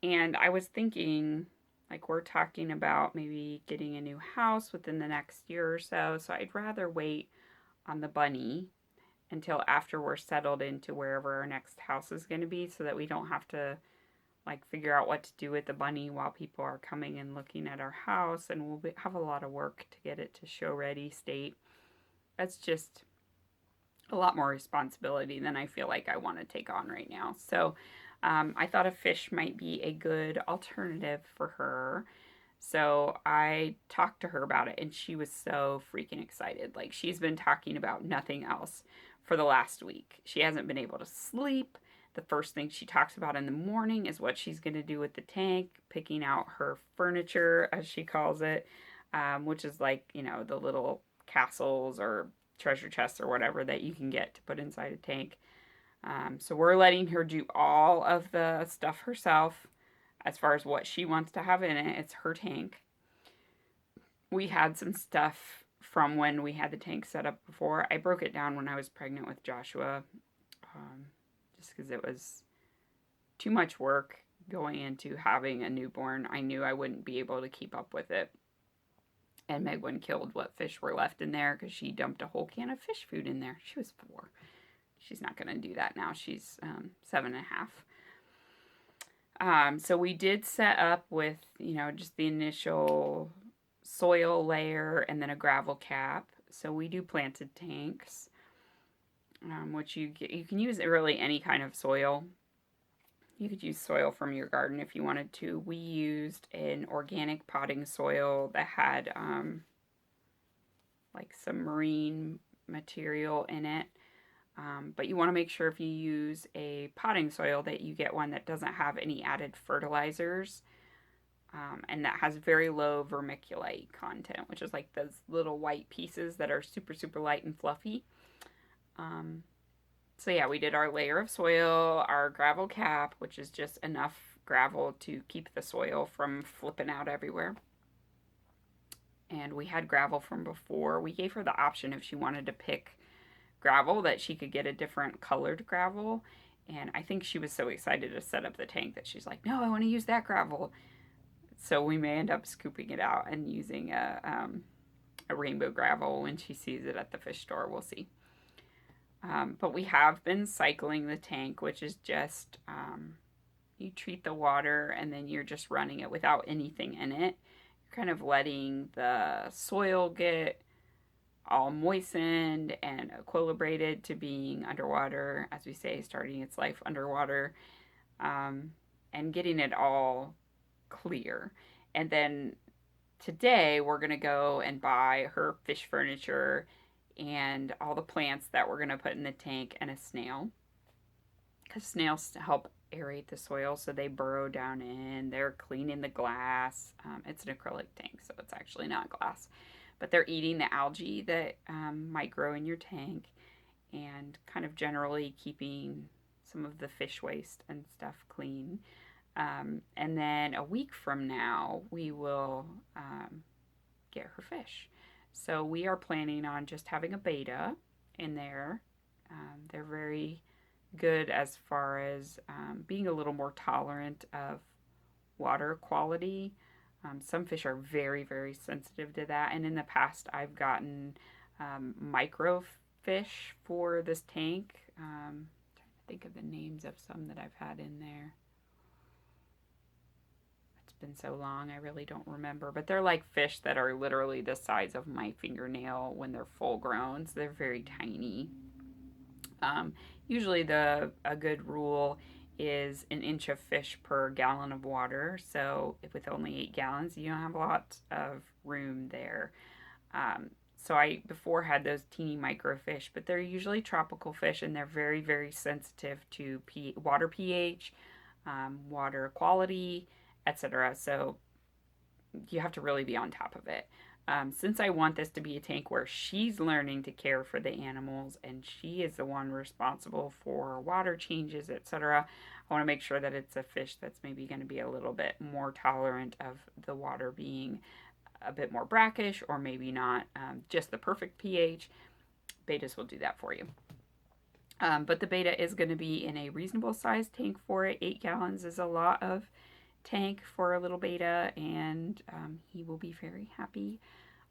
And I was thinking, like, we're talking about maybe getting a new house within the next year or so. So I'd rather wait on the bunny until after we're settled into wherever our next house is going to be, so that we don't have to like figure out what to do with the bunny while people are coming and looking at our house, and we'll have a lot of work to get it to show ready state. That's just a lot more responsibility than I feel like I want to take on right now. So I thought a fish might be a good alternative for her. So I talked to her about it, and she was so freaking excited. Like, she's been talking about nothing else for the last week. She hasn't been able to sleep. The first thing she talks about in the morning is what she's going to do with the tank, picking out her furniture, as she calls it, which is like, you know, the little castles or treasure chests or whatever that you can get to put inside a tank. So we're letting her do all of the stuff herself as far as what she wants to have in it. It's her tank. We had some stuff from when we had the tank set up before. I broke it down when I was pregnant with Joshua, just because it was too much work going into having a newborn. I knew I wouldn't be able to keep up with it. And Megwin killed what fish were left in there because she dumped a whole can of fish food in there. She was 4. She's not going to do that now. She's 7.5. So we did set up with, you know, just the initial soil layer and then a gravel cap. So we do planted tanks, which you can use really any kind of soil. You could use soil from your garden if you wanted to. We used an organic potting soil that had like some marine material in it. But you want to make sure if you use a potting soil that you get one that doesn't have any added fertilizers. And that has very low vermiculite content, which is like those little white pieces that are super, super light and fluffy. Um, so yeah, we did our layer of soil, our gravel cap, which is just enough gravel to keep the soil from flipping out everywhere. And we had gravel from before. We gave her the option if she wanted to pick gravel that she could get a different colored gravel. And I think she was so excited to set up the tank that she's like, no, I want to use that gravel. So we may end up scooping it out and using a rainbow gravel when she sees it at the fish store. We'll see. But we have been cycling the tank, which is just you treat the water and then you're just running it without anything in it. You're kind of letting the soil get all moistened and equilibrated to being underwater, as we say, starting its life underwater, and getting it all clear. And then today we're going to go and buy her fish furniture and all the plants that we're going to put in the tank and a snail. Because snails help aerate the soil so they burrow down in. They're cleaning the glass. It's an acrylic tank, so it's actually not glass. But they're eating the algae that might grow in your tank and kind of generally keeping some of the fish waste and stuff clean. And then a week from now, we will get her fish. So we are planning on just having a beta in there. They're very good as far as being a little more tolerant of water quality. Some fish are very, very sensitive to that. And in the past, I've gotten micro fish for this tank. I'm trying to think of the names of some that I've had in there. It's been so long, I really don't remember. But they're like fish that are literally the size of my fingernail when they're full grown. So they're very tiny. Usually a good rule is an inch of fish per gallon of water. So with only 8 gallons, you don't have a lot of room there. So I before had those teeny microfish, but they're usually tropical fish and they're very, very sensitive to water pH, water quality, etc. So you have to really be on top of it. Since I want this to be a tank where she's learning to care for the animals and she is the one responsible for water changes, etc., I want to make sure that it's a fish that's maybe going to be a little bit more tolerant of the water being a bit more brackish or maybe not just the perfect pH. Betas will do that for you. But the beta is going to be in a reasonable sized tank for it. 8 gallons is a lot of tank for a little beta, and he will be very happy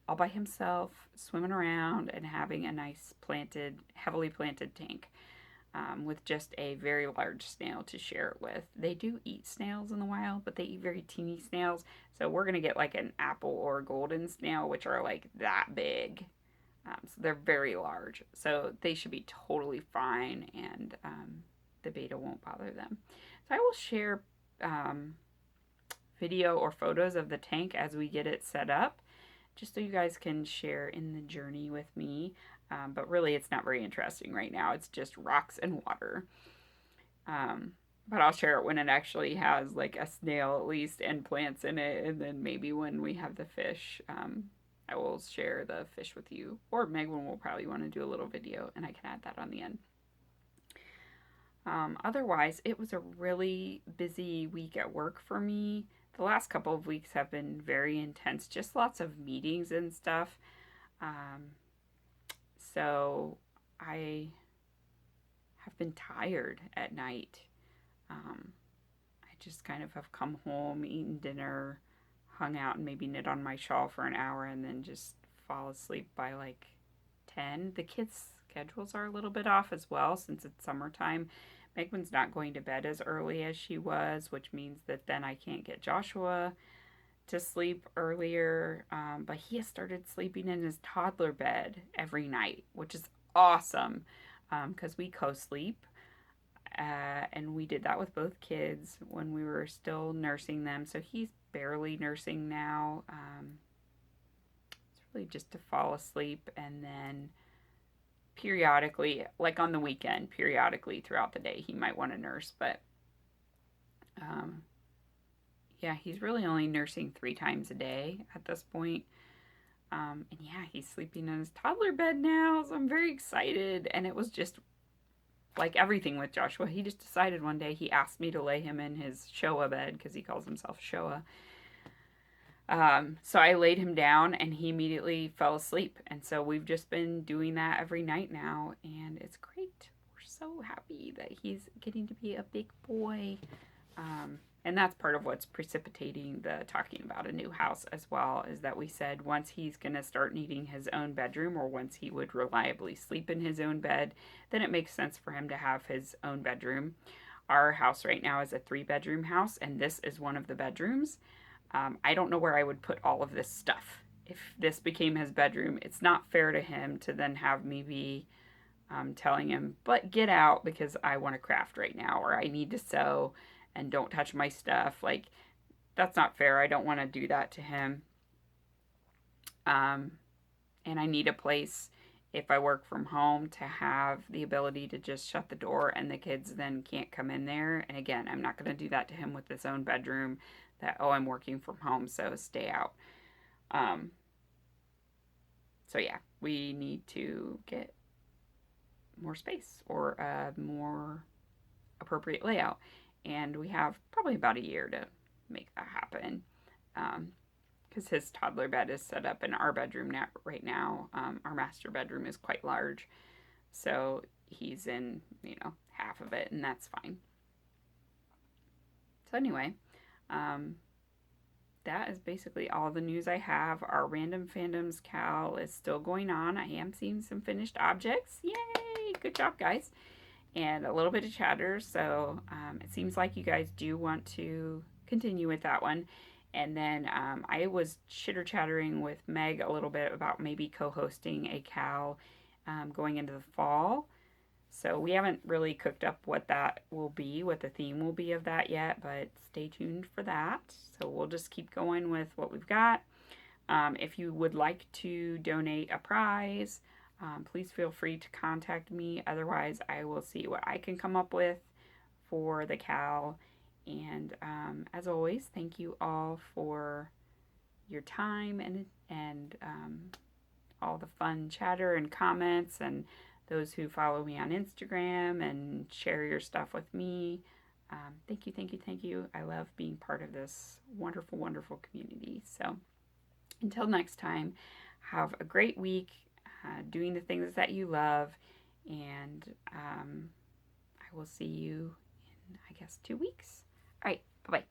all by himself, swimming around and having a nice heavily planted tank with just a very large snail to share it with. They do eat snails in the wild, but they eat very teeny snails. So we're going to get like an apple or golden snail, which are like that big. So they're very large. So they should be totally fine, and the beta won't bother them. So I will share video or photos of the tank as we get it set up, just so you guys can share in the journey with me. But really, it's not very interesting right now. It's just rocks and water. But I'll share it when it actually has like a snail at least and plants in it. And then maybe when we have the fish, I will share the fish with you. Or Megan will probably want to do a little video and I can add that on the end. Otherwise, it was a really busy week at work for me. The last couple of weeks have been very intense, just lots of meetings and stuff. So I have been tired at night. I just kind of have come home, eaten dinner, hung out, and maybe knit on my shawl for an hour and then just fall asleep by like 10. The kids' schedules are a little bit off as well since it's summertime. Megan's not going to bed as early as she was, which means that then I can't get Joshua to sleep earlier. But he has started sleeping in his toddler bed every night, which is awesome because we co-sleep. And we did that with both kids when we were still nursing them. So he's barely nursing now. It's really just to fall asleep and then periodically, like on the weekend, periodically throughout the day, he might want to nurse, but Yeah, he's really only nursing 3 times a day at this point. And yeah, he's sleeping in his toddler bed now, so I'm very excited. And it was just like everything with Joshua. He just decided one day, he asked me to lay him in his Showa bed because he calls himself Showa. So I laid him down and he immediately fell asleep. And so we've just been doing that every night now, and it's great. We're so happy that he's getting to be a big boy. And that's part of what's precipitating the talking about a new house as well, is that we said once he's going to start needing his own bedroom, or once he would reliably sleep in his own bed, then it makes sense for him to have his own bedroom. Our house right now is a 3-bedroom house, and this is one of the bedrooms. I don't know where I would put all of this stuff. If this became his bedroom, it's not fair to him to then have me be telling him, but get out because I want to craft right now, or I need to sew and don't touch my stuff. Like, that's not fair. I don't want to do that to him. And I need a place, if I work from home, to have the ability to just shut the door and the kids then can't come in there. And again, I'm not going to do that to him with his own bedroom that, oh, I'm working from home, so stay out. So yeah, we need to get more space or a more appropriate layout. And we have probably about a year to make that happen. Because his toddler bed is set up in our bedroom now, right now. Our master bedroom is quite large. So he's in, half of it, and that's fine. So anyway, that is basically all the news I have. Our Random Fandoms Cal is still going on. I am seeing some finished objects. Yay! Good job, guys. And a little bit of chatter, so it seems like you guys do want to continue with that one. And then I was chitter-chattering with Meg a little bit about maybe co-hosting a Cal going into the fall. So we haven't really cooked up what that will be, what the theme will be of that yet, but stay tuned for that. So we'll just keep going with what we've got. If you would like to donate a prize, please feel free to contact me. Otherwise, I will see what I can come up with for the Cal. And as always, thank you all for your time and all the fun chatter and comments, and those who follow me on Instagram and share your stuff with me. Thank you, thank you, thank you. I love being part of this wonderful, wonderful community. So until next time, have a great week doing the things that you love, and I will see you in, I guess, 2 weeks. All right, bye-bye.